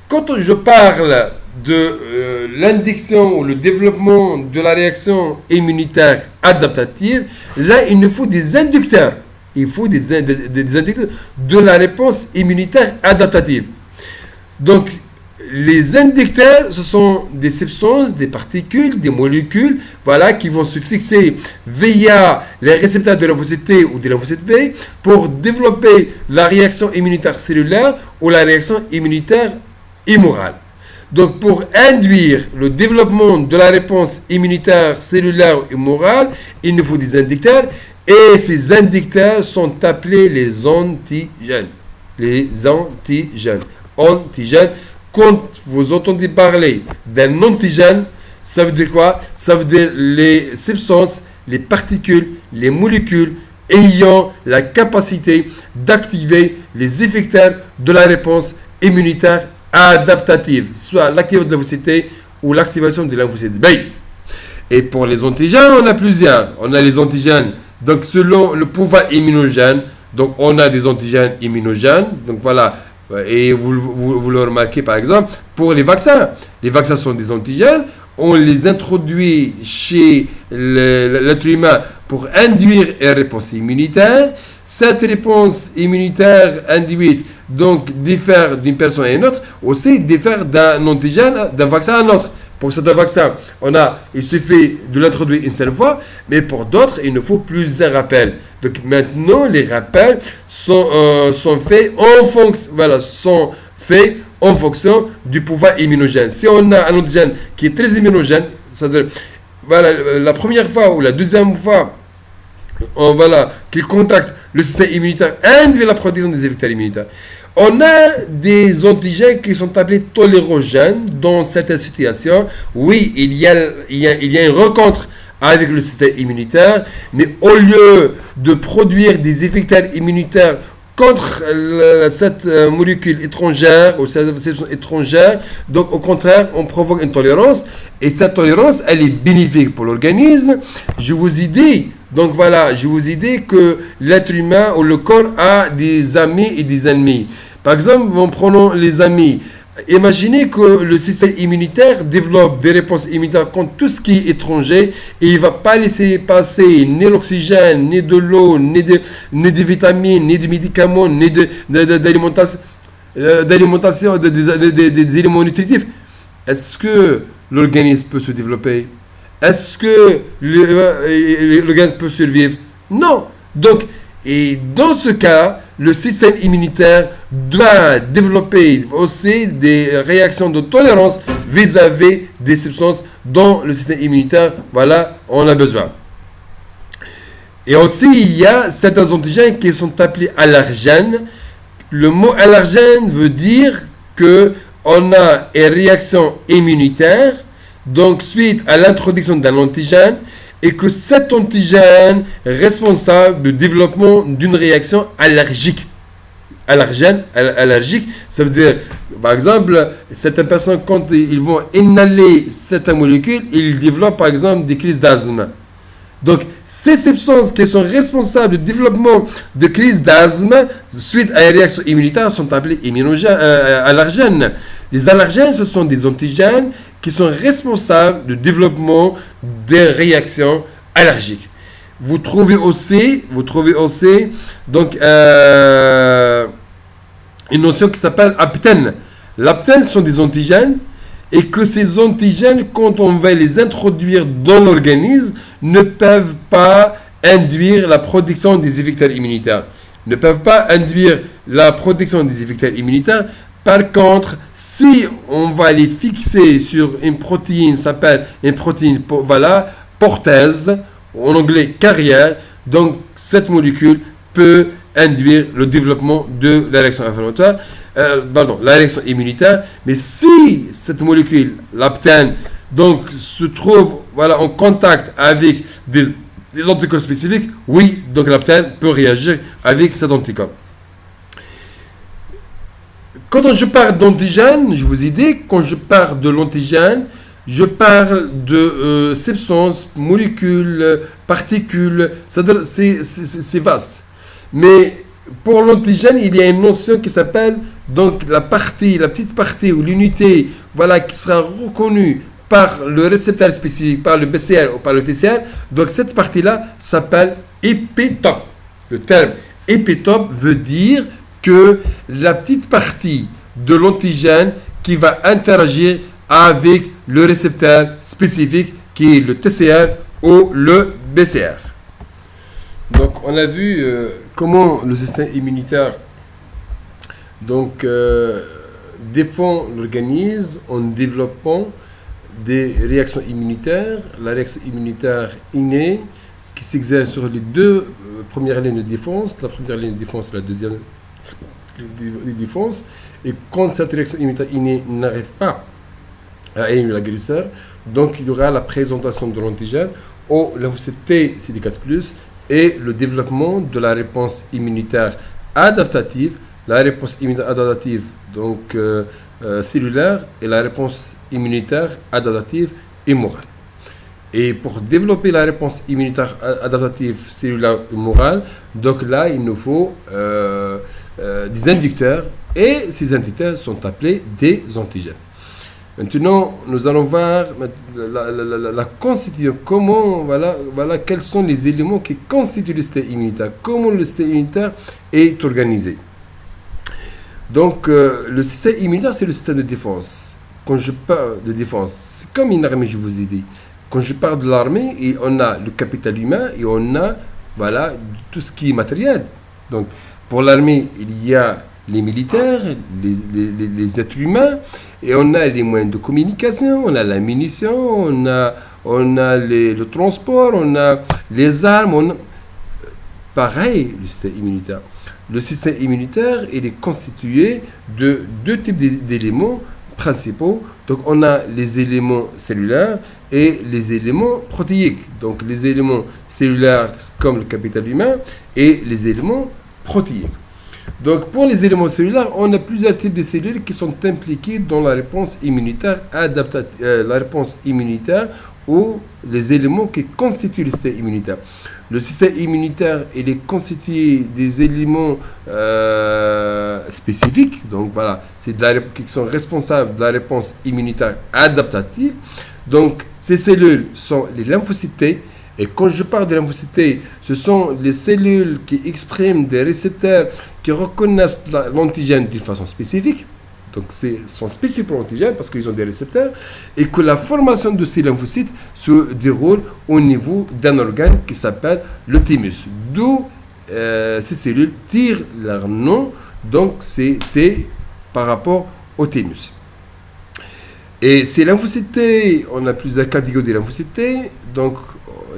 quand je parle de l'induction ou le développement de la réaction immunitaire adaptative, là, il nous faut des inducteurs. Il faut des inducteurs de la réponse immunitaire adaptative. Donc, les inducteurs, ce sont des substances, des particules, des molécules, voilà, qui vont se fixer via les récepteurs de lymphocyte T ou de lymphocyte B pour développer la réaction immunitaire cellulaire ou la réaction immunitaire humoral. Donc, pour induire le développement de la réponse immunitaire cellulaire ou humorale, il nous faut des inducteurs, et ces inducteurs sont appelés les antigènes. Les antigènes. Antigènes, quand vous entendez parler d'un antigène, ça veut dire quoi? Ça veut dire les substances, les particules, les molécules ayant la capacité d'activer les effecteurs de la réponse immunitaire adaptative, soit l'activation de lymphocyte T ou l'activation de lymphocyte B. Et pour les antigènes, on a plusieurs. On a les antigènes, donc selon le pouvoir immunogène, donc on a des antigènes immunogènes, donc voilà, et vous le remarquez par exemple, pour les vaccins sont des antigènes, on les introduit chez l'être humain pour induire une réponse immunitaire. Cette réponse immunitaire induite donc diffère d'une personne à une autre, aussi diffère d'un antigène, d'un vaccin à un autre. Pour certains vaccins, il suffit de l'introduire une seule fois, mais pour d'autres, il nous faut plusieurs rappels. Donc maintenant, les rappels sont faits en fonction du pouvoir immunogène. Si on a un antigène qui est très immunogène, c'est-à-dire la première fois ou la deuxième fois qu'il contacte le système immunitaire, induit la production des effecteurs immunitaires. On a des antigènes qui sont appelés tolérogènes dans certaines situations. Oui, il y a une rencontre avec le système immunitaire, mais au lieu de produire des effecteurs immunitaires contre cette molécule étrangère ou cette substance étrangère, donc au contraire, on provoque une tolérance, et cette tolérance, elle est bénéfique pour l'organisme. Je vous ai dit que l'être humain ou le corps a des amis et des ennemis. Par exemple, en prenant les amis, imaginez que le système immunitaire développe des réponses immunitaires contre tout ce qui est étranger, et il ne va pas laisser passer ni l'oxygène, ni de l'eau, ni des vitamines, ni des médicaments, ni d'alimentation, des éléments nutritifs. Est-ce que l'organisme peut se développer? Est-ce que l'organisme peut survivre? Non. Donc, et dans ce cas, le système immunitaire doit développer aussi des réactions de tolérance vis-à-vis des substances dont le système immunitaire, on a besoin. Et aussi, il y a certains antigènes qui sont appelés allergènes. Le mot allergène veut dire qu'on a une réaction immunitaire, donc suite à l'introduction d'un antigène, et que cet antigène est responsable du développement d'une réaction allergique. Allergique, ça veut dire, par exemple, certaines personnes, quand ils vont inhaler certaines molécules, ils développent par exemple des crises d'asthme. Donc, ces substances qui sont responsables du développement de crises d'asthme suite à une réaction immunitaire sont appelées allergènes. Les allergènes, ce sont des antigènes qui sont responsables du développement des réactions allergiques. Vous trouvez aussi donc une notion qui s'appelle aptène. L'aptène sont des antigènes, et que ces antigènes, quand on va les introduire dans l'organisme, ne peuvent pas induire la production des effecteurs immunitaires. Par contre, si on va les fixer sur une protéine, s'appelle une protéine porteuse, en anglais carrière, donc cette molécule peut induire le développement de la réaction inflammatoire, la réaction immunitaire. Mais si cette molécule, l'aptène, donc se trouve en contact avec des anticorps spécifiques, oui, donc l'aptène peut réagir avec cet anticorps. Quand je parle d'antigène, je vous ai dit, quand je parle de l'antigène, je parle de substances, molécules, particules, c'est vaste. Mais pour l'antigène, il y a une notion qui s'appelle donc la petite partie ou l'unité, voilà, qui sera reconnue par le récepteur spécifique, par le BCR ou par le TCR. Donc cette partie-là s'appelle épitope. Le terme épitope veut dire que la petite partie de l'antigène qui va interagir avec le récepteur spécifique qui est le TCR ou le BCR. Donc on a vu comment le système immunitaire donc, défend l'organisme en développant des réactions immunitaires. La réaction immunitaire innée qui s'exerce sur les deux premières lignes de défense. La première ligne de défense et la deuxième ligne de défense. Et quand cette réaction immunitaire innée n'arrive pas à éliminer l'agresseur, donc il y aura la présentation de l'antigène au lymphocyte T CD4+, et le développement de la réponse immunitaire adaptative, la réponse immunitaire adaptative donc cellulaire et la réponse immunitaire adaptative humorale. Et pour développer la réponse immunitaire adaptative cellulaire humorale, donc là il nous faut des inducteurs, et ces inducteurs sont appelés des antigènes. Maintenant, nous allons voir la constitution, comment, voilà, quels sont les éléments qui constituent le système immunitaire, comment le système immunitaire est organisé. Donc, le système immunitaire, c'est le système de défense. Quand je parle de défense, c'est comme une armée, je vous ai dit. Quand je parle de l'armée, on a le capital humain et on a, voilà, tout ce qui est matériel. Donc, pour l'armée, il y a les militaires, les êtres humains, et on a les moyens de communication, on a la munition, on a le transport, on a les armes. Pareil, le système immunitaire. Le système immunitaire, il est constitué de deux types d'éléments principaux. Donc, on a les éléments cellulaires et les éléments protéiques. Donc, les éléments cellulaires comme le capital humain et les éléments protéiques. Donc, pour les éléments cellulaires, on a plusieurs types de cellules qui sont impliquées dans la réponse immunitaire adaptative, la réponse immunitaire ou les éléments qui constituent le système immunitaire. Le système immunitaire, il est constitué des éléments spécifiques, donc voilà, c'est qui sont responsables de la réponse immunitaire adaptative. Donc, ces cellules sont les lymphocytes T. Et quand je parle de lymphocytes T, ce sont les cellules qui expriment des récepteurs qui reconnaissent l'antigène d'une façon spécifique. Donc, sont spécifiques pour l'antigène parce qu'ils ont des récepteurs. Et que la formation de ces lymphocytes se déroule au niveau d'un organe qui s'appelle le thymus. D'où ces cellules tirent leur nom. Donc, c'est T par rapport au thymus. Et ces lymphocytes T, on a plusieurs catégories de lymphocytes T. Donc,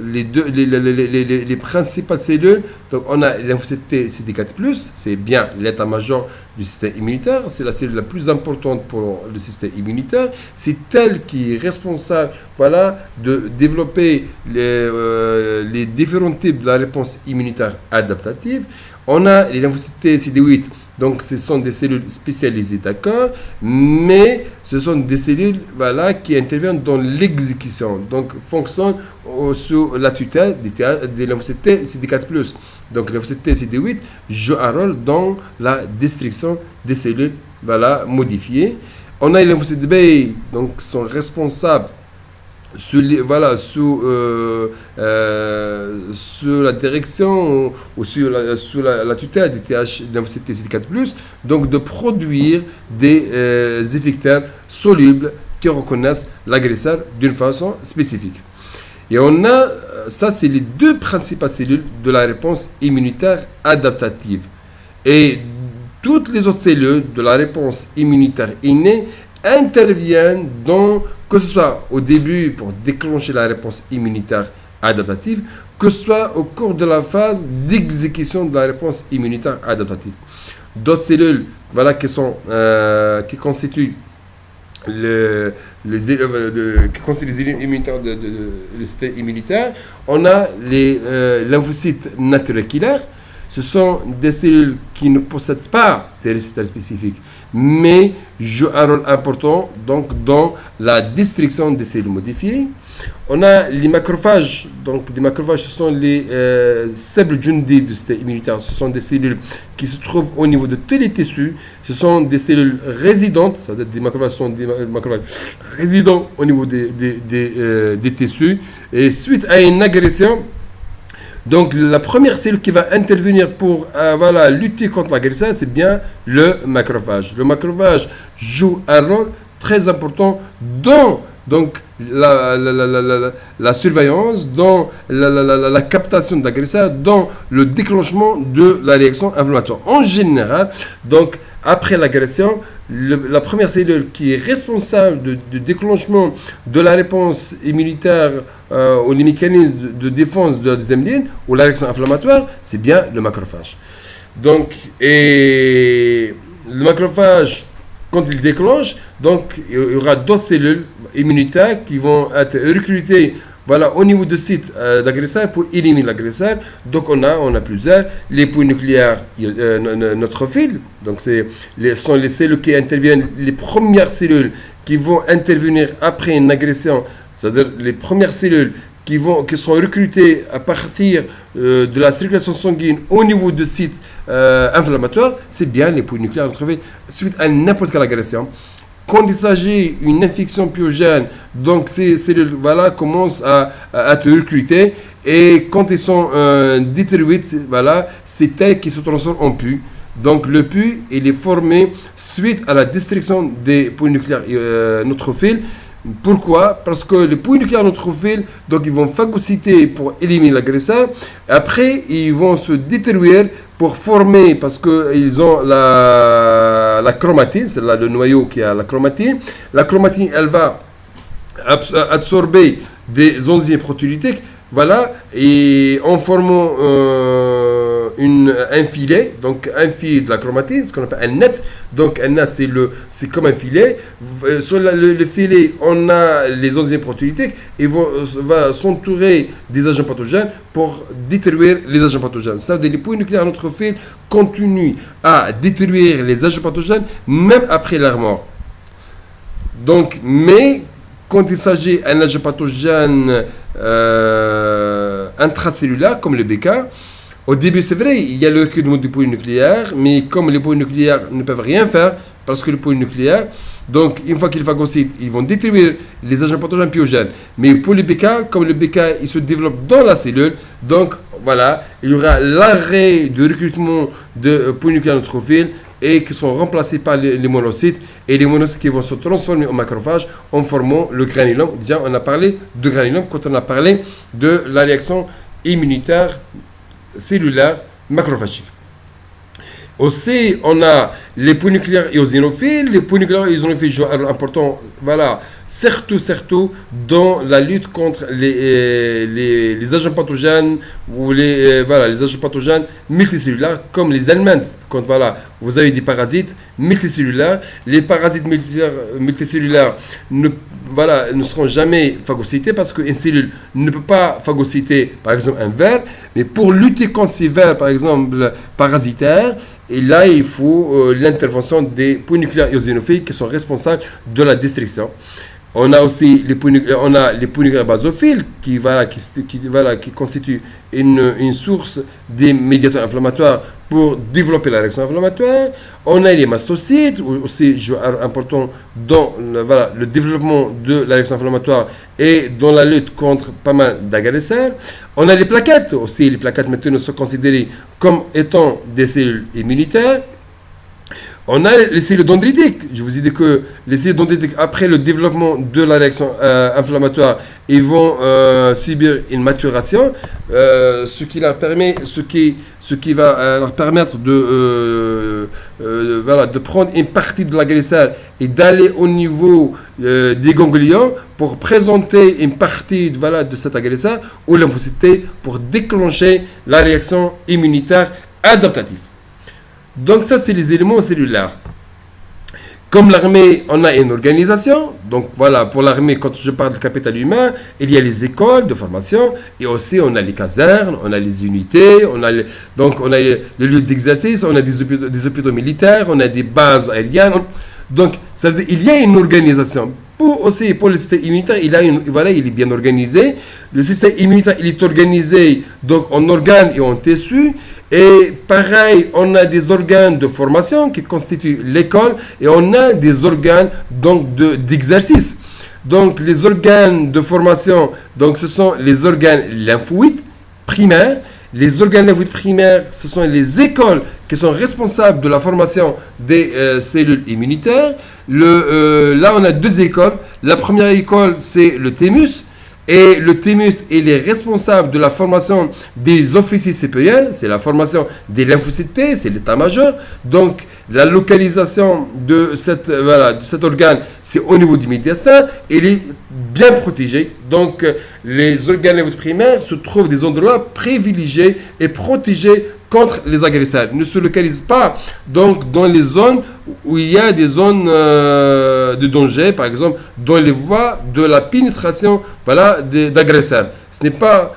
les principales cellules, donc on a les lymphocytes T CD4+, c'est bien l'état-major du système immunitaire, c'est la cellule la plus importante pour le système immunitaire, c'est elle qui est responsable, voilà, de développer les différents types de la réponse immunitaire adaptative. On a les lymphocytes T CD8, donc ce sont des cellules spécialisées, d'accord, mais ce sont des cellules, voilà, qui interviennent dans l'exécution, donc fonctionnent sous la tutelle des lymphocytes T CD4+. Donc les lymphocytes T CD8 jouent un rôle dans la destruction des cellules, voilà, modifiées. On a les lymphocytes B, donc sont responsables sous la direction ou sous la tutelle des lymphocytes T CD4+, donc de produire des effecteurs solubles qui reconnaissent l'agresseur d'une façon spécifique. Et on a, ça c'est les deux principales cellules de la réponse immunitaire adaptative. Et toutes les autres cellules de la réponse immunitaire innée interviennent dans, que ce soit au début pour déclencher la réponse immunitaire adaptative, que ce soit au cours de la phase d'exécution de la réponse immunitaire adaptative. D'autres cellules, voilà, qui constituent les cellules immunitaires du système immunitaire, on a les lymphocytes naturels killers. ce sont des cellules qui ne possèdent pas des récepteurs spécifiques, mais jouent un rôle important donc, dans la destruction des cellules modifiées. On a les macrophages. Donc, les macrophages, ce sont les cellules jundi du système immunitaire. Ce sont des cellules qui se trouvent au niveau de tous les tissus. Ce sont des cellules résidentes, c'est-à-dire des macrophages sont des macrophages résidents au niveau des tissus. Et suite à une agression, donc la première cellule qui va intervenir pour lutter contre l'agression, c'est bien le macrophage. Le macrophage joue un rôle très important dans donc la surveillance, dans la captation d'agresseurs, dans le déclenchement de la réaction inflammatoire. En général, donc après l'agression, la première cellule qui est responsable du déclenchement de la réponse immunitaire ou les mécanismes de défense de la deuxième ligne ou la réaction inflammatoire, c'est bien le macrophage. Donc, et le macrophage, quand il déclenche, donc il y aura d'autres cellules immunitaires qui vont être recrutées au niveau du site d'agresseur pour éliminer l'agresseur. Donc on a plusieurs. Les polynucléaires neutrophiles, donc ce sont les cellules qui interviennent, les premières cellules qui vont intervenir après une agression, c'est-à-dire les premières cellules qui sont recrutées à partir de la circulation sanguine au niveau du site inflammatoire, c'est bien les polynucléaires neutrophiles suite à n'importe quelle agression. Quand il s'agit d'une infection pyogène, donc ces cellules commencent à être recrutées et quand ils sont détruites, c'est elles qui se transforment en pus. Donc le pus, il est formé suite à la destruction des polynucléaires neutrophiles. Pourquoi? Parce que les polynucléaires neutrophiles, donc ils vont phagocyter pour éliminer l'agresseur. Après, ils vont se détruire pour former, parce qu'ils ont la chromatine, c'est là le noyau qui a la chromatine. La chromatine, elle va absorber des enzymes protéolytiques, et en formant un filet, donc un filet de la chromatine, ce qu'on appelle un net. Donc un net, c'est comme un filet. Sur le filet, on a les enzymes protéolytiques et va s'entourer des agents pathogènes pour détruire les agents pathogènes. Ça veut dire que les polynucléaires neutrophiles continuent à détruire les agents pathogènes même après leur mort. Donc, mais quand il s'agit d'un agent pathogène intracellulaire comme le BK, au début, c'est vrai, il y a le recrutement du polynucléaire, mais comme les polynucléaires ne peuvent rien faire, parce que les polynucléaires, donc une fois qu'ils phagocytent, ils vont détruire les agents pathogènes pyogènes. Mais pour les BK, comme le BK, il se développe dans la cellule, donc il y aura l'arrêt de recrutement de polynucléaires neutrophiles et qui sont remplacés par les monocytes, et les monocytes qui vont se transformer en macrophages en formant le granulome. Déjà, on a parlé de granulome quand on a parlé de la réaction immunitaire cellulaire macrophagique. Aussi, on a les polynucléaires eosinophiles. Les polynucléaires eosinophiles jouent un rôle important, surtout dans la lutte contre les agents pathogènes ou les agents pathogènes multicellulaires comme les aliments. Quand vous avez des parasites multicellulaires, les parasites multicellulaires ne seront jamais phagocytés parce qu'une cellule ne peut pas phagocyter, par exemple, un ver, mais pour lutter contre ces vers, par exemple, parasitaires, et là, il faut l'intervention des polynucléaires eosinophiles qui sont responsables de la destruction. On a aussi les polynucléaires basophiles qui constituent une source des médiateurs inflammatoires pour développer la réaction inflammatoire. On a les mastocytes, aussi jouent un rôle important dans le développement de la réaction inflammatoire et dans la lutte contre pas mal d'agresseurs. On a les plaquettes aussi. Les plaquettes maintenant sont considérées comme étant des cellules immunitaires. On a les cellules dendritiques. Je vous ai dit que les cellules dendritiques, après le développement de la réaction inflammatoire, ils vont subir une maturation, ce qui va leur permettre de prendre une partie de l'agresseur et d'aller au niveau des ganglions pour présenter une partie de cet agresseur aux lymphocytes pour déclencher la réaction immunitaire adaptative. Donc ça, c'est les éléments cellulaires. Comme l'armée, on a une organisation. Donc voilà, pour l'armée, quand je parle de capital humain, il y a les écoles de formation et aussi on a les casernes, on a les unités, donc on a les lieux d'exercice, on a des hôpitaux militaires, on a des bases aériennes. Donc ça veut dire qu'il y a une organisation. Pour le système immunitaire, il est bien organisé. Le système immunitaire, il est organisé donc en organes et en tissus. Et pareil, on a des organes de formation qui constituent l'école et on a des organes donc d'exercice. Donc les organes de formation, donc ce sont les organes lymphoïdes primaires. Les organes lymphoïdes primaires, ce sont les écoles qui sont responsables de la formation des cellules immunitaires. Là, on a deux écoles. La première école, c'est le thymus. Et le thymus, il est responsable de la formation des officiers supérieurs, c'est la formation des lymphocytes T, c'est l'état-major. Donc, la localisation de cet organe, c'est au niveau du médiastin. Il est bien protégé. Donc, les organes lymphocytes primaires se trouvent des endroits privilégiés et protégés contre les agresseurs. Ne se localisent pas donc dans les zones où il y a des zones de danger, par exemple dans les voies de la pénétration d'agresseurs. Ce n'est pas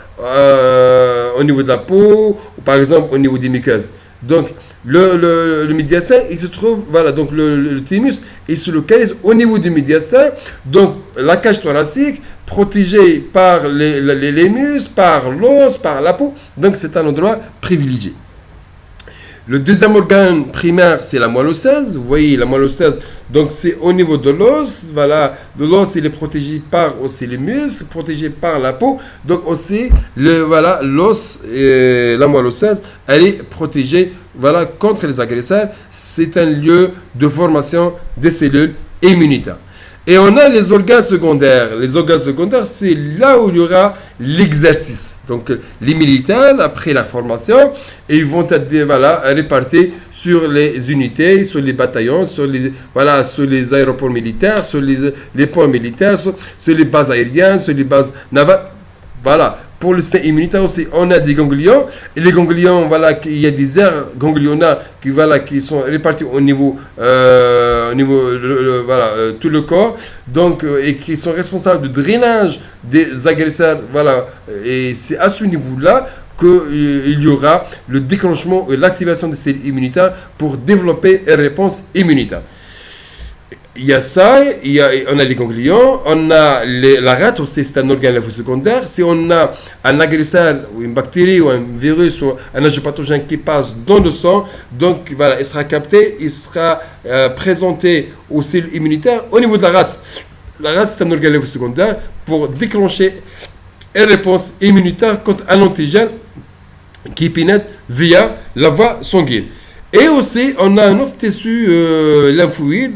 au niveau de la peau ou par exemple au niveau des muqueuses. Donc le médiastin, il se trouve, donc le thymus, il se localise au niveau du médiastin, donc la cage thoracique protégée par les muscles, par l'os, par la peau, donc c'est un endroit privilégié. Le deuxième organe primaire, c'est la moelle osseuse. Vous voyez, la moelle osseuse, donc c'est au niveau de l'os. Voilà, de l'os, il est protégé par aussi les muscles, protégé par la peau. Donc aussi, l'os et la moelle osseuse, elle est protégée, contre les agresseurs. C'est un lieu de formation des cellules immunitaires. Et on a les organes secondaires. Les organes secondaires, c'est là où il y aura l'exercice. Donc, les militaires, après la formation, ils vont être répartis sur les unités, sur les bataillons, sur les aéroports militaires, sur les ports militaires, sur les bases aériennes, sur les bases navales. Voilà. Pour le système immunitaire aussi, on a des ganglions. Et les ganglions, il y a des aires ganglionnaires qui sont répartis au niveau tout le corps, donc et qui sont responsables du drainage des agresseurs. Et c'est à ce niveau-là qu'il y aura le déclenchement et l'activation des cellules immunitaires pour développer une réponse immunitaire. Il y a ça, on a les ganglions, on a la rate aussi, c'est un organe lymphosecondaire. Si on a un agresseur, ou une bactérie, ou un virus, ou un agent pathogène qui passe dans le sang, donc il sera capté, il sera présenté aux cellules immunitaires au niveau de la rate. La rate, c'est un organe lymphosecondaire pour déclencher une réponse immunitaire contre un antigène qui pénètre via la voie sanguine. Et aussi, on a un autre tissu lymphoïde,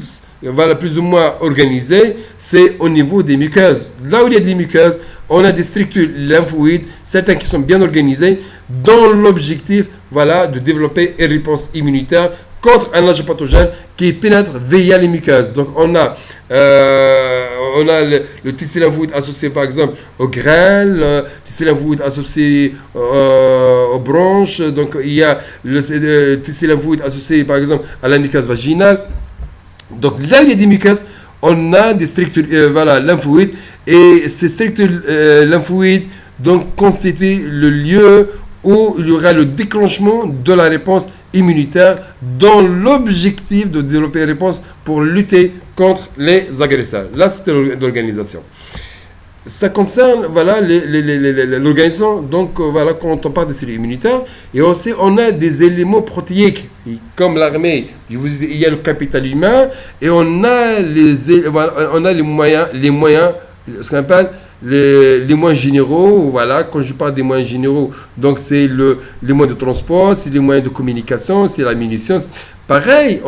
plus ou moins organisé, c'est au niveau des muqueuses. Là où il y a des muqueuses, on a des structures lymphoïdes, certains qui sont bien organisés, dans l'objectif de développer une réponse immunitaire contre un agent pathogène qui pénètre via les muqueuses. Donc on a le tissu lymphoïde associé par exemple aux grêles, le tissu lymphoïde associé aux bronches, donc il y a le tissu lymphoïde associé par exemple à la muqueuse vaginale. Donc là, il y a des muqueuses, on a des structures lymphoïdes, et ces structures lymphoïdes donc, constituent le lieu où il y aura le déclenchement de la réponse immunitaire dans l'objectif de développer une réponse pour lutter contre les agresseurs. Là, c'est l'organisation. Ça concerne l'organisation, donc quand on parle des cellules immunitaires, et aussi on a des éléments protéiques, comme l'armée, je vous dis, il y a le capital humain, et on a les moyens, ce qu'on appelle les moyens généraux. Quand je parle des moyens généraux, donc c'est les moyens de transport, c'est les moyens de communication, c'est la munition. Pareil,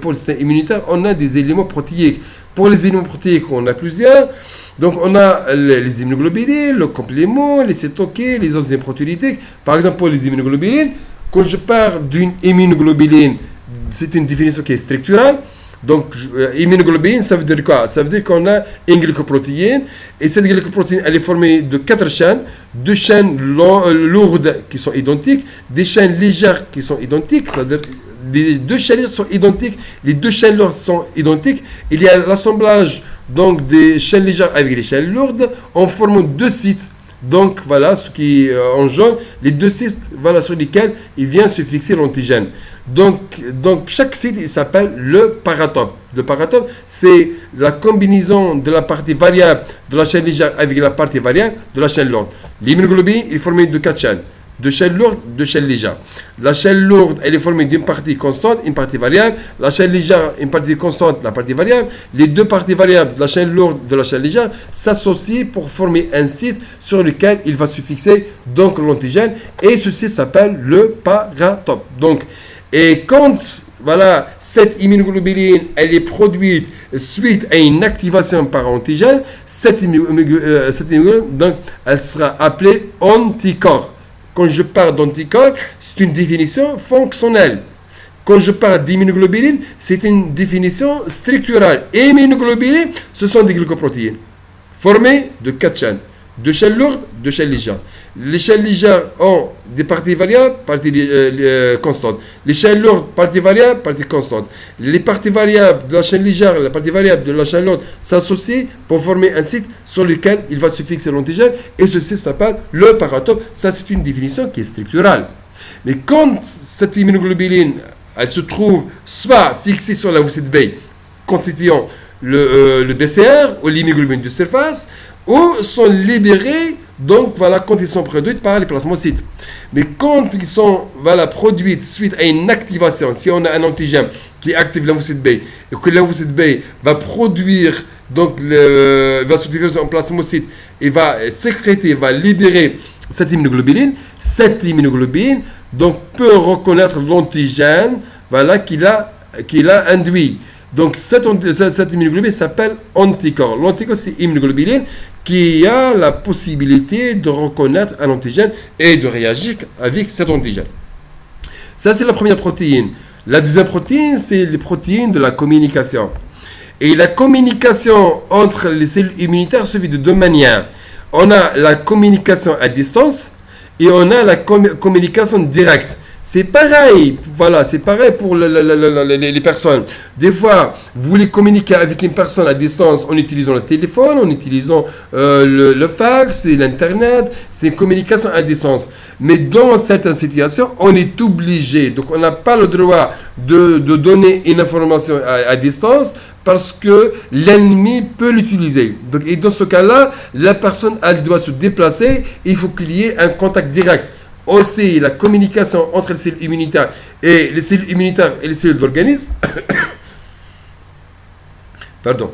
pour le système immunitaire, on a des éléments protéiques. Pour les éléments protéiques, on a plusieurs. Donc, on a les immunoglobulines, le complément, les cytokines, les enzymes protéolytiques. Par exemple, pour les immunoglobulines, quand je parle d'une immunoglobuline, c'est une définition qui est structurale. Donc, immunoglobuline, ça veut dire quoi? Ça veut dire qu'on a une glycoprotéine. Et cette glycoprotéine, elle est formée de 4 chaînes. 2 chaînes lourdes qui sont identiques, des chaînes légères qui sont identiques, c'est-à-dire les deux chaînes sont identiques, les deux chaînes lourdes sont identiques. Il y a l'assemblage donc des chaînes légères avec les chaînes lourdes en formant deux sites. Donc voilà ce qui engendre les deux sites voilà, sur lesquels il vient se fixer l'antigène. Donc chaque site il s'appelle le paratope. Le paratope, c'est la combinaison de la partie variable de la chaîne légère avec la partie variable de la chaîne lourde. L'immunoglobine est formée de 4 chaînes. Deux chaînes lourdes, deux chaînes légères. La chaîne lourde, elle est formée d'une partie constante, une partie variable. La chaîne légère, une partie constante, la partie variable. Les deux parties variables de la chaîne lourde et de la chaîne légère s'associent pour former un site sur lequel il va se fixer donc l'antigène. Et ceci s'appelle le paratope. Donc, et quand voilà, cette immunoglobuline elle est produite suite à une activation par antigène, cette immunoglobuline donc, elle sera appelée anticorps. Quand je parle d'anticorps, c'est une définition fonctionnelle. Quand je parle d'immunoglobuline, c'est une définition structurale. Immunoglobuline, ce sont des glycoprotéines formées de 4 chaînes. 2 chaînes lourdes, 2 chaînes légères. Les chaînes légères ont des parties variables, parties constantes. Les chaînes lourdes, parties variables, parties constantes. Les parties variables de la chaîne légère et la partie variable de la chaîne lourde s'associent pour former un site sur lequel il va se fixer l'antigène. Et ceci s'appelle le paratope. Ça, c'est une définition qui est structurale. Mais quand cette immunoglobuline, elle se trouve soit fixée sur la lymphocyte B, constituant le BCR ou l'immunoglobulines de surface, ou sont libérés, donc voilà, quand ils sont produits par les plasmocytes. Mais quand ils sont voilà, produits suite à une activation, si on a un antigène qui active la lymphocyte B, et que la lymphocyte B va produire, donc va se diffuser en plasmocyte, et va sécréter, va libérer cette immunoglobuline donc peut reconnaître l'antigène voilà, qu'il a induit. Donc cette immunoglobuline s'appelle anticorps. L'anticorps, c'est l'immunoglobuline qui a la possibilité de reconnaître un antigène et de réagir avec cet antigène. Ça, c'est la première protéine. La deuxième protéine, c'est les protéines de la communication. Et la communication entre les cellules immunitaires se fait de deux manières. On a la communication à distance et on a la communication directe. C'est pareil, voilà, c'est pareil pour les personnes. Des fois, vous voulez communiquer avec une personne à distance en utilisant le téléphone, en utilisant le fax et l'Internet. C'est une communication à distance. Mais dans certaines situations, on est obligé. Donc, on n'a pas le droit de donner une information à distance parce que l'ennemi peut l'utiliser. Donc, et dans ce cas-là, la personne, elle doit se déplacer. Il faut qu'il y ait un contact direct. Aussi, la communication entre les cellules immunitaires et les cellules immunitaires et les cellules d'organisme. Pardon.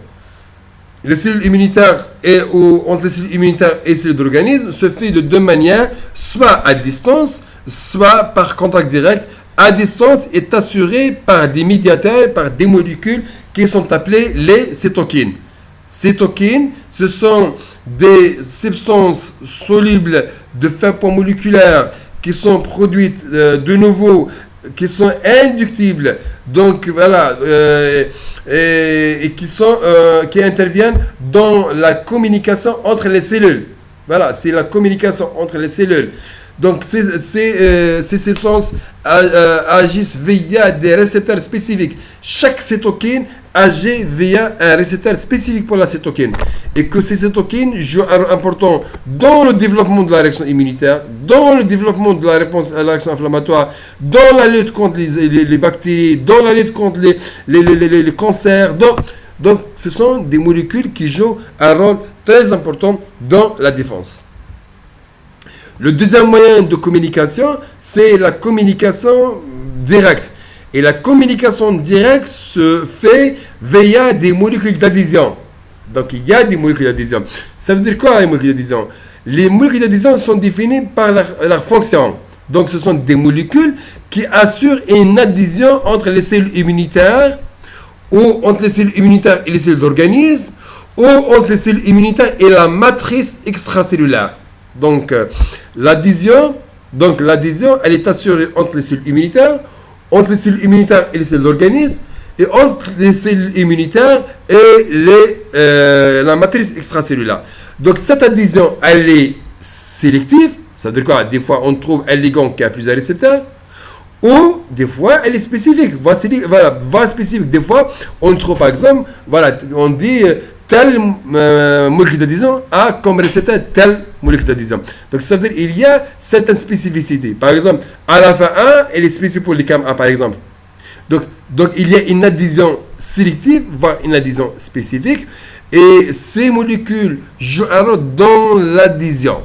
Les cellules immunitaires entre les cellules immunitaires et les cellules d'organisme se fait de deux manières, soit à distance, soit par contact direct. À distance est assuré par des médiateurs, par des molécules qui sont appelées les cytokines. Cytokines, ce sont des substances solubles de façon moléculaire qui sont produites de nouveau, qui sont inductibles, donc voilà, et qui interviennent dans la communication entre les cellules. Voilà, c'est la communication entre les cellules. Donc ces substances agissent via des récepteurs spécifiques. Chaque cytokine agit via un récepteur spécifique pour la cytokine. Et que ces cytokines jouent un rôle important dans le développement de la réaction immunitaire, dans le développement de la réponse à la réaction inflammatoire, dans la lutte contre les bactéries, dans la lutte contre les cancers. Donc ce sont des molécules qui jouent un rôle très important dans la défense. Le deuxième moyen de communication, c'est la communication directe. Et la communication directe se fait via des molécules d'adhésion. Donc, il y a des molécules d'adhésion. Ça veut dire quoi, les molécules d'adhésion? Les molécules d'adhésion sont définies par leur fonction. Donc, ce sont des molécules qui assurent une adhésion entre les cellules immunitaires, ou entre les cellules immunitaires et les cellules d'organisme, ou entre les cellules immunitaires et la matrice extracellulaire. Donc, l'adhésion, elle est assurée entre les cellules immunitaires, entre les cellules immunitaires et les cellules d'organisme, et entre les cellules immunitaires et la matrice extracellulaire. Donc, cette adhésion, elle est sélective. Ça veut dire quoi? Des fois, on trouve un ligand qui a plusieurs récepteurs, Ou des fois, elle est spécifique. Voilà, spécifique. Des fois, on trouve par exemple, voilà, on dit tel molécule d'adhésion a comme récepteur tel molécule d'adhésion. Donc ça veut dire qu'il y a certaines spécificités. Par exemple, à la fin 1, elle est spécifique pour les CAM1 par exemple. Donc il y a une adhésion sélective, voire une adhésion spécifique. Et ces molécules jouent un rôle dans l'adhésion,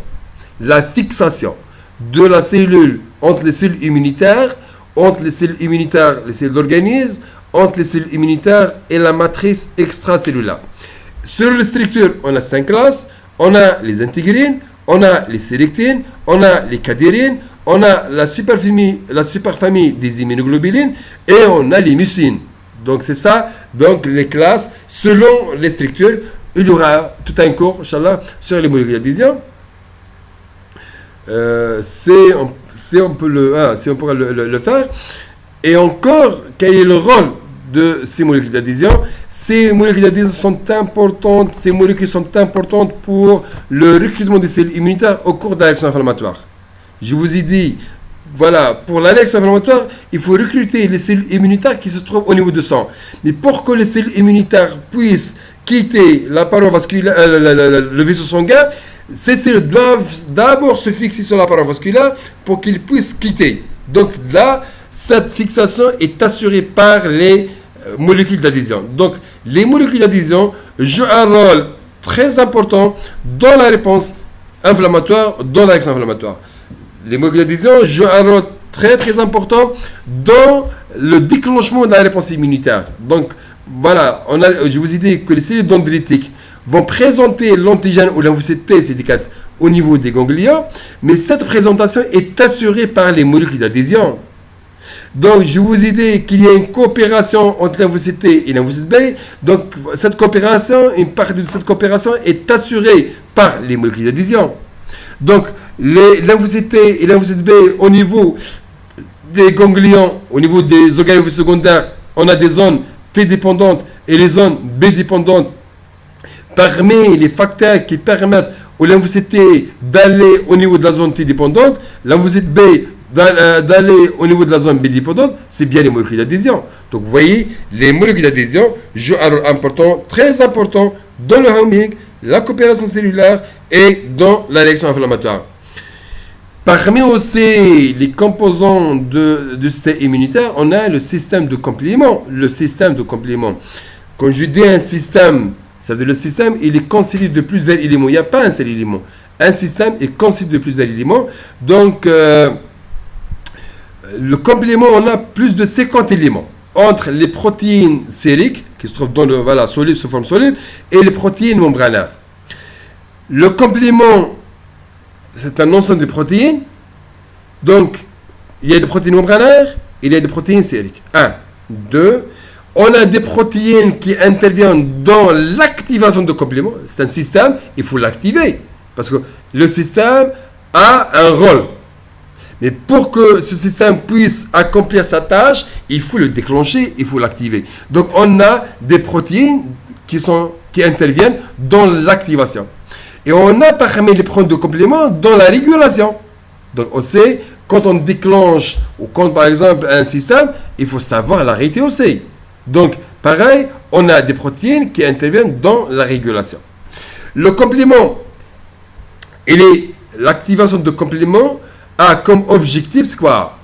la fixation de la cellule entre les cellules immunitaires, entre les cellules immunitaires, les cellules d'organisme, entre les cellules immunitaires et la matrice extracellulaire. Sur les structures, on a 5 classes. On a les intégrines, on a les sélectines, on a les cadérines, on a la superfamille des immunoglobulines et on a les mucines. Donc c'est ça, donc les classes, selon les structures, il y aura tout un cours, Inch'Allah, sur les molécules d'adhésion. Si on pourra le faire. Et encore, quel est le rôle de ces molécules d'adhésion? Ces molécules d'adhésion sont importantes, ces molécules sont importantes pour le recrutement des cellules immunitaires au cours de la réaction inflammatoire. Je vous ai dit, voilà, pour la réaction inflammatoire, il faut recruter les cellules immunitaires qui se trouvent au niveau du sang. Mais pour que les cellules immunitaires puissent quitter la paroi vasculaire, le vaisseau sanguin, ces cellules doivent d'abord se fixer sur la paroi vasculaire pour qu'ils puissent quitter. Donc là, cette fixation est assurée par les molécules d'adhésion. Donc les molécules d'adhésion jouent un rôle très important dans la réponse inflammatoire, dans la réaction inflammatoire. Les molécules d'adhésion jouent un rôle très très important dans le déclenchement de la réponse immunitaire. Donc voilà, je vous ai dit que les cellules dendritiques vont présenter l'antigène ou lymphocyte T CD4 au niveau des ganglions, mais cette présentation est assurée par les molécules d'adhésion. Donc, je vous ai dit qu'il y a une coopération entre lymphocyte T et lymphocyte B. Donc, cette coopération, une partie de cette coopération est assurée par les molécules d'adhésion. Donc, les lymphocytes T et lymphocyte B au niveau des ganglions, au niveau des organes secondaires, on a des zones T dépendantes et les zones B dépendantes. Parmi les facteurs qui permettent au lymphocyte T d'aller au niveau de la zone T dépendante, lymphocyte B d'aller au niveau de la zone B dépendante, c'est bien les molécules d'adhésion. Donc vous voyez, les molécules d'adhésion jouent un rôle important, très important dans le homing, la coopération cellulaire et dans la réaction inflammatoire. Parmi aussi les composants du système immunitaire, on a le système de complément. Le système de complément. Quand je dis un système, ça veut dire le système, il est constitué de plusieurs éléments. Il n'y a pas un seul élément. Un système est constitué de plusieurs éléments. Donc, le complément, on a plus de 50 éléments. Entre les protéines sériques, qui se trouvent dans le solide, sous forme solide, et les protéines membranaires. Le complément, c'est un ensemble de protéines. Donc, il y a des protéines membranaires, il y a des protéines sériques. 1, 2. On a des protéines qui interviennent dans l'activation de compléments. C'est un système, il faut l'activer. Parce que le système a un rôle. Mais pour que ce système puisse accomplir sa tâche, il faut le déclencher, il faut l'activer. Donc on a des protéines qui interviennent dans l'activation. Et on a parmi les protéines de complément dans la régulation. Donc on sait, quand on déclenche, ou quand par exemple un système, il faut savoir l'arrêter aussi. Donc pareil, on a des protéines qui interviennent dans la régulation. Le complément, l'activation de complément a comme objectif, c'est quoi?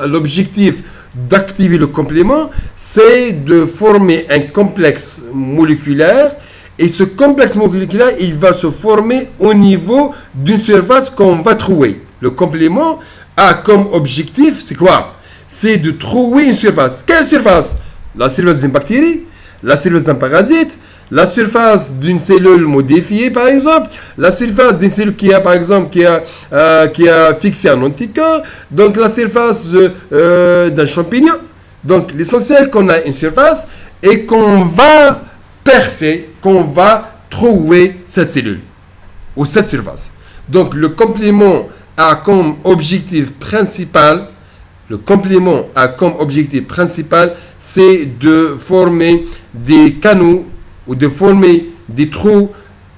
L'objectif d'activer le complément, c'est de former un complexe moléculaire. Et ce complexe moléculaire, il va se former au niveau d'une surface qu'on va trouver. Le complément a comme objectif, c'est quoi? C'est de trouver une surface. Quelle surface? La surface d'une bactérie, la surface d'un parasite, la surface d'une cellule modifiée, par exemple, la surface d'une cellule qui a, par exemple, qui a fixé un anticorps, donc la surface d'un champignon. Donc, l'essentiel qu'on a une surface et qu'on va percer, qu'on va trouver cette cellule ou cette surface. Donc, le complément a comme objectif principal, c'est de former des canaux ou de former des trous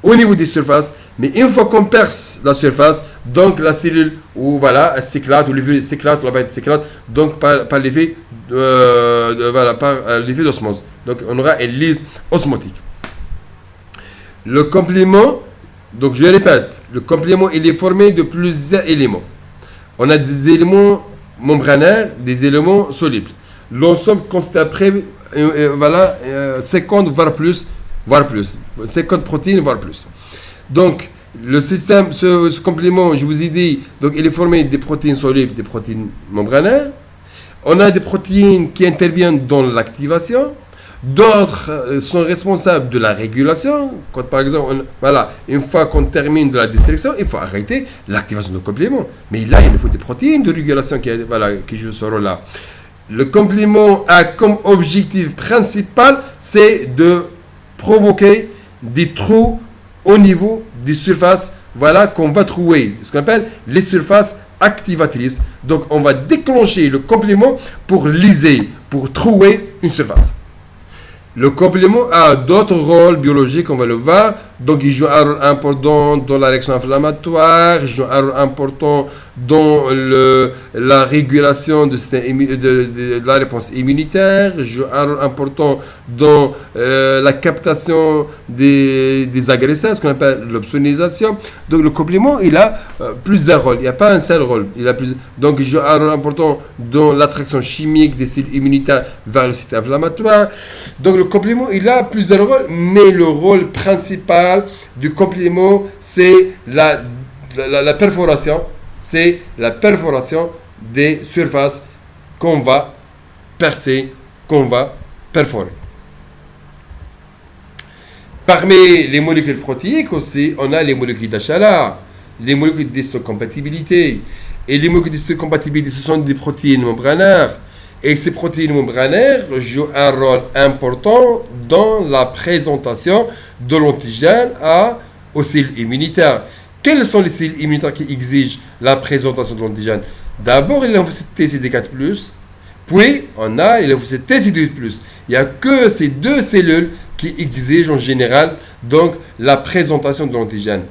au niveau des surfaces. Mais une fois qu'on perce la surface, donc la cellule, ou voilà, elle s'éclate, ou le virus s'éclate, ou la bête s'éclate, donc par l'effet par l'effet d'osmose. Donc on aura une lyse osmotique. Le complément, donc je répète, le complément il est formé de plusieurs éléments. On a des éléments membranaires, des éléments solubles. L'ensemble consiste après 50 voire plus, 50 protéines voire plus. Donc le système, ce complément, je vous ai dit, donc il est formé des protéines solubles, des protéines membranaires. On a des protéines qui interviennent dans l'activation. D'autres sont responsables de la régulation. Quand, par exemple, une fois qu'on termine de la destruction, il faut arrêter l'activation du complément. Mais là, il nous faut des protéines de régulation qui jouent ce rôle-là. Le complément a comme objectif principal, c'est de provoquer des trous au niveau des surfaces qu'on va trouver, ce qu'on appelle les surfaces activatrices. Donc, on va déclencher le complément pour liser, pour trouver une surface. Le complément a d'autres rôles biologiques, on va le voir. Donc, il joue un rôle important dans la réaction inflammatoire, il joue un rôle important dans la régulation de la réponse immunitaire, il joue un rôle important dans la captation des agresseurs, ce qu'on appelle l'opsonisation. Donc, le complément, il a plusieurs rôles. Il n'y a pas un seul rôle. Donc, il joue un rôle important dans l'attraction chimique des cellules immunitaires vers le système inflammatoire. Donc, le complément, il a plusieurs rôles, mais le rôle principal du complément, c'est la perforation. C'est la perforation des surfaces qu'on va percer, qu'on va perforer. Parmi les molécules protéiques aussi, on a les molécules d'Achala, les molécules d'histocompatibilité. Et les molécules d'histocompatibilité, ce sont des protéines membranaires. Et ces protéines membranaires jouent un rôle important dans la présentation de l'antigène aux cellules immunitaires. Quelles sont les cellules immunitaires qui exigent la présentation de l'antigène? D'abord, les lymphocytes T CD4+, puis on a les lymphocytes T CD8+. Il n'y a que ces deux cellules qui exigent en général donc la présentation de l'antigène.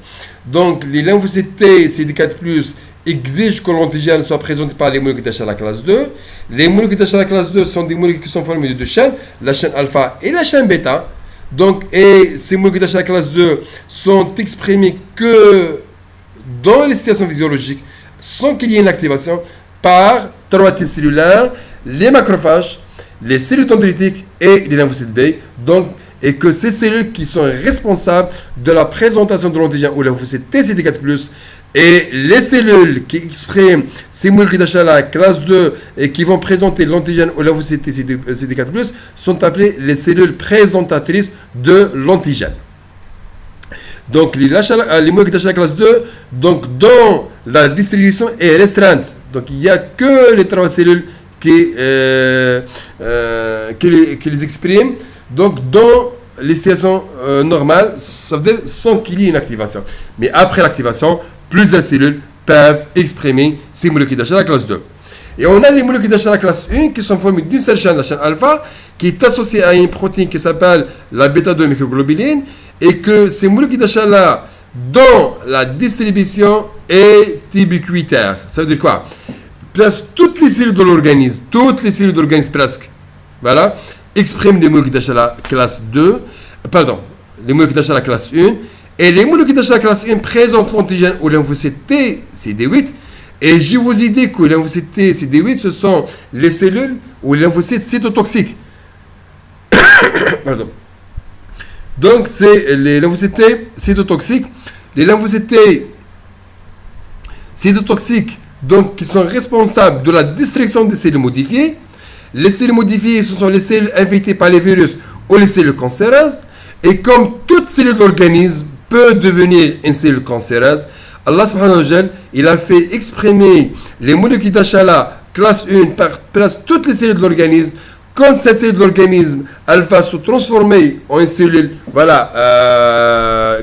Donc, les lymphocytes T CD4+, exige que l'antigène soit présenté par les molécules d'Achala classe 2. Les molécules d'Achala classe 2 sont des molécules qui sont formées de deux chaînes, la chaîne alpha et la chaîne bêta. Donc, et ces molécules d'Achala classe 2 sont exprimées que dans les situations physiologiques, sans qu'il y ait une activation, par trois types cellulaires, les macrophages, les cellules dendritiques et les lymphocytes B. Donc, et que ces cellules qui sont responsables de la présentation de l'antigène ou lymphocyte TCD4+, et les cellules qui expriment ces molécules d'Achala classe 2 et qui vont présenter l'antigène ou lymphocyte CD4+, sont appelées les cellules présentatrices de l'antigène. Donc, les molécules d'Achala classe 2, donc, dont la distribution est restreinte. Donc, il n'y a que les trois cellules qui les expriment. Donc, dans les situations normales, ça veut dire sans qu'il y ait une activation. Mais après l'activation, plusieurs cellules peuvent exprimer ces molécules d'Achala classe 2. Et on a les molécules d'Achala classe 1 qui sont formées d'une seule chaîne, la chaîne alpha, qui est associée à une protéine qui s'appelle la bêta-2 microglobuline, et que ces molécules d'Achala, dont la distribution est ubiquitaire. Ça veut dire quoi? Presque toutes les cellules de l'organisme, presque, voilà, expriment des molécules d'Achala classe 2, les molécules d'Achala classe 1, et les molécules d'Achala classe 1 présentent l'antigène au lymphocyte T, CD8, et je vous ai dit que les lymphocytes T, CD8, ce sont les cellules ou les lymphocytes cytotoxiques. Pardon. Donc, c'est les lymphocytes T cytotoxiques. Les lymphocytes T cytotoxiques, donc, qui sont responsables de la destruction des cellules modifiées. Les cellules modifiées, ce sont les cellules infectées par les virus ou les cellules cancéreuses. Et comme toute cellule d'organisme peut devenir une cellule cancéreuse, Allah subhanahu wa ta'ala, il a fait exprimer les molécules d'Achala classe 1 par presque toutes les cellules de l'organisme. Quand cette cellule de l'organisme, elle va se transformer en une cellule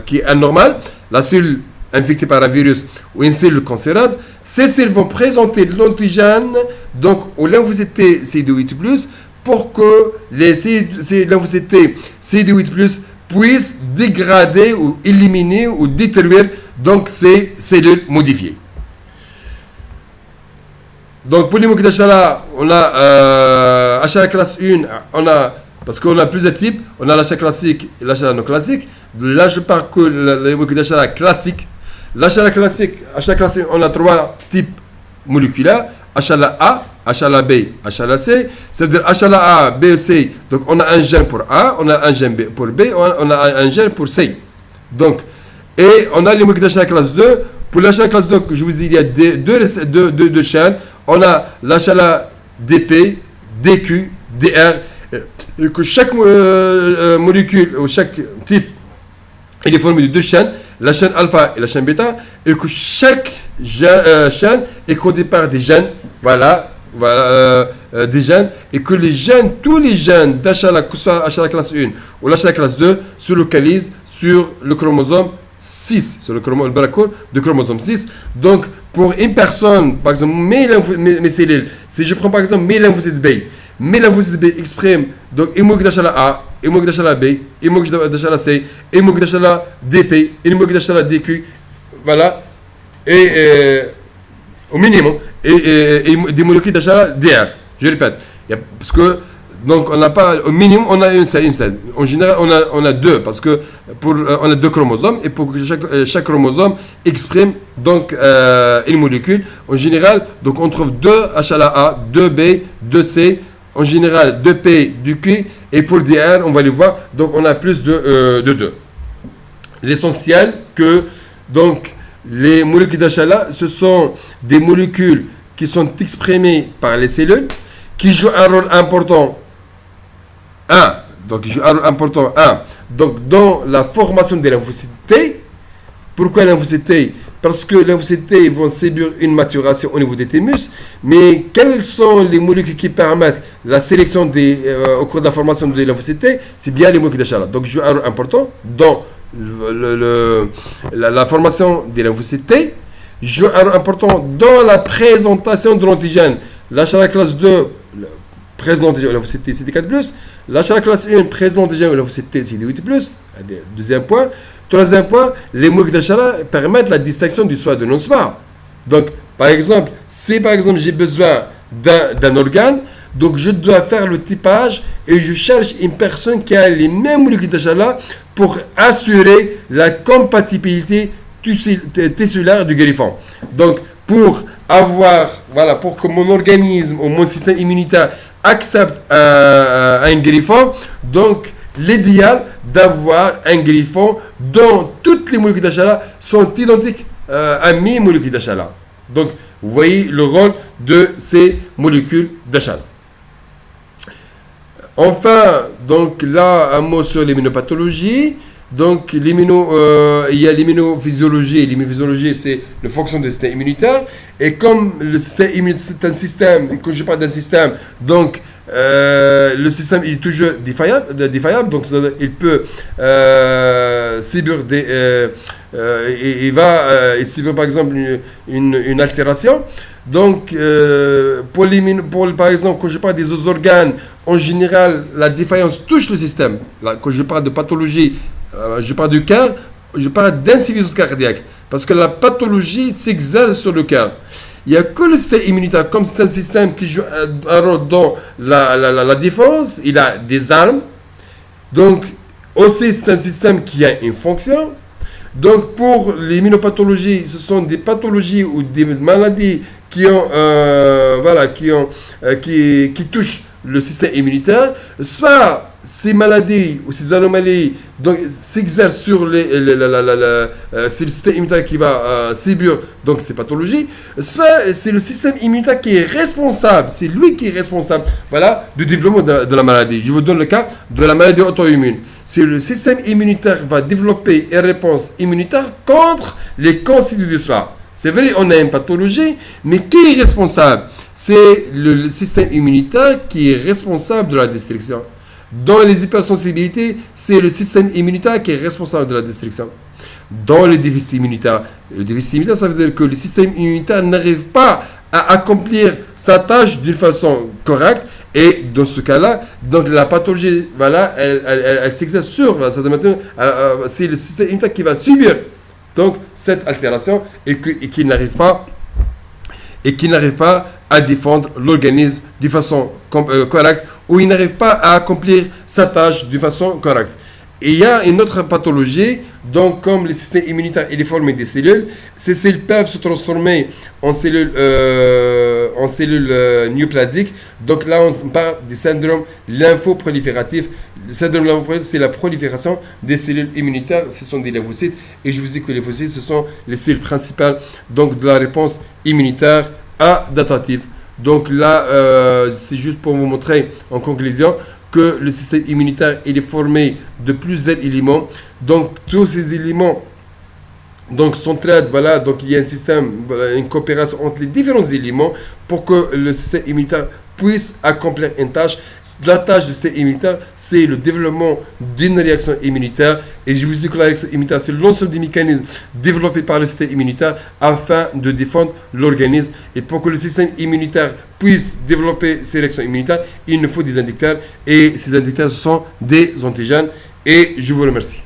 qui est anormale, la cellule infectée par un virus ou une cellule cancéreuse, ces cellules vont présenter de l'antigène donc au lymphocyte CD8+, pour que ces lymphocytes CD8+ puissent dégrader ou éliminer ou détruire Donc, c'est cellules modifiées. Donc, pour les molécules d'Achala, on a Achala classe 1, parce qu'on a plusieurs types, on a l'achala classique et l'achala non classique. Là, je parcours les molécules d'achala classiques. L'achala classique, achala classe 1, on a 3 types moléculaires, achala A, achala B, achala C. C'est-à-dire achala A, B, C. Donc, on a un gène pour A, on a un gène pour B, on a un gène pour C. Donc, et on a les molécules d'achala classe 2. Pour l'achala classe 2, je vous ai dit, il y a deux chaînes. On a l'achala DP, DQ, DR. Et que chaque molécule ou chaque type il est formé de deux chaînes, la chaîne alpha et la chaîne bêta, et que chaque chaîne est codée par des gènes, des gènes, et que les gènes, tous les gènes d'achala, que ce soit achala classe 1 ou l'achala classe 2, se localisent sur le chromosome 6, sur le braqueur de chromosome 6. Donc, pour une personne, par exemple, mes cellules, si je prends par exemple mes lymphocytes B, mes lymphocytes B expriment donc une molécule d'achala A, une molécule d'achala B, une molécule d'achala C, une molécule d'achala DP, une molécule d'achala DQ, voilà, et au minimum, et des molécules d'achala DR. Je répète, parce que donc on n'a pas au minimum on a une seule. En général on a deux parce que on a deux chromosomes et pour que chaque chromosome exprime donc une molécule. En général donc on trouve deux HLA A, deux B, deux C. En général 2 P, 2 Q et pour DR on va les voir donc on a plus de 2. L'essentiel que donc les molécules d'HLA ce sont des molécules qui sont exprimées par les cellules qui jouent un rôle important donc dans la formation des lymphocytes T. Pourquoi lymphocytes T? Parce que les lymphocytes T vont subir une maturation au niveau des thymus, mais quelles sont les molécules qui permettent la sélection au cours de la formation des lymphocytes T? C'est bien les molécules d'HLA. Donc jouent un rôle important dans la formation des lymphocytes T, jouent un rôle important dans la présentation de l'antigène. L'achala classe 2 présente l'antigène au lymphocyte T CD4+, l'achala classe 1 présente l'antigène au lymphocyte T CD8+, deuxième point. Troisième point, les molécules d'achala permettent la distinction du SPA de non-SPA. Donc, par exemple, si par exemple j'ai besoin d'un organe, donc je dois faire le typage et je cherche une personne qui a les mêmes molécules d'achala pour assurer la compatibilité tissulaire du greffon. Donc, pour que mon organisme ou mon système immunitaire accepte un greffon, donc l'idéal d'avoir un greffon dont toutes les molécules d'achala sont identiques à mes molécules d'achala. Donc, vous voyez le rôle de ces molécules d'achala. Enfin, donc là, un mot sur l'immunopathologie. Donc, il y a l'immunophysiologie. L'immunophysiologie, c'est la fonction du système immunitaire. Et comme le système immunitaire, c'est un système, quand je parle d'un système, donc, le système il est toujours défaillable, donc il peut subir il subir par exemple une altération. Donc par exemple quand je parle des autres organes, en général la défaillance touche le système. Là, quand je parle de pathologie, je parle du cœur, je parle d'insuffisance cardiaque parce que la pathologie s'exerce sur le cœur. Il n'y a que le système immunitaire, comme c'est un système qui joue un rôle dans la défense, il a des armes. Donc, aussi, c'est un système qui a une fonction. Donc, pour l'immunopathologie, ce sont des pathologies ou des maladies qui touchent le système immunitaire. Soit ces maladies ou ces anomalies s'exercent sur c'est le système immunitaire qui va subir donc ces pathologies, soit c'est le système immunitaire qui est responsable, c'est lui qui est responsable du développement de la maladie. Je vous donne le cas de la maladie auto-immune. C'est le système immunitaire va développer une réponse immunitaire contre les constitués du soi. C'est vrai, on a une pathologie, mais qui est responsable? C'est le système immunitaire qui est responsable de la destruction. Dans les hypersensibilités, c'est le système immunitaire qui est responsable de la destruction. Dans le déficit immunitaire, ça veut dire que le système immunitaire n'arrive pas à accomplir sa tâche d'une façon correcte. Et dans ce cas-là, donc la pathologie, elle s'exerce sur. C'est le système immunitaire qui va subir donc cette altération et qu'il n'arrive pas à défendre l'organisme de façon correcte, ou il n'arrive pas à accomplir sa tâche de façon correcte. Et il y a une autre pathologie, donc comme le système immunitaire est formé des cellules, ces cellules peuvent se transformer en cellules néoplasiques. Donc là, on parle du syndrome lymphoprolifératif. Le syndrome lymphoprolifératif, c'est la prolifération des cellules immunitaires. Ce sont des lymphocytes. Et je vous dis que les lymphocytes, ce sont les cellules principales donc, de la réponse immunitaire adaptative. Donc là, c'est juste pour vous montrer en conclusion que le système immunitaire il est formé de plusieurs éléments. Donc tous ces éléments donc s'entraident, voilà, donc il y a un système, une coopération entre les différents éléments pour que le système immunitaire puisse accomplir une tâche. La tâche du système immunitaire, c'est le développement d'une réaction immunitaire. Et je vous dis que la réaction immunitaire, c'est l'ensemble des mécanismes développés par le système immunitaire afin de défendre l'organisme. Et pour que le système immunitaire puisse développer ces réactions immunitaires, il nous faut des inducteurs. Et ces inducteurs, ce sont des antigènes. Et je vous remercie.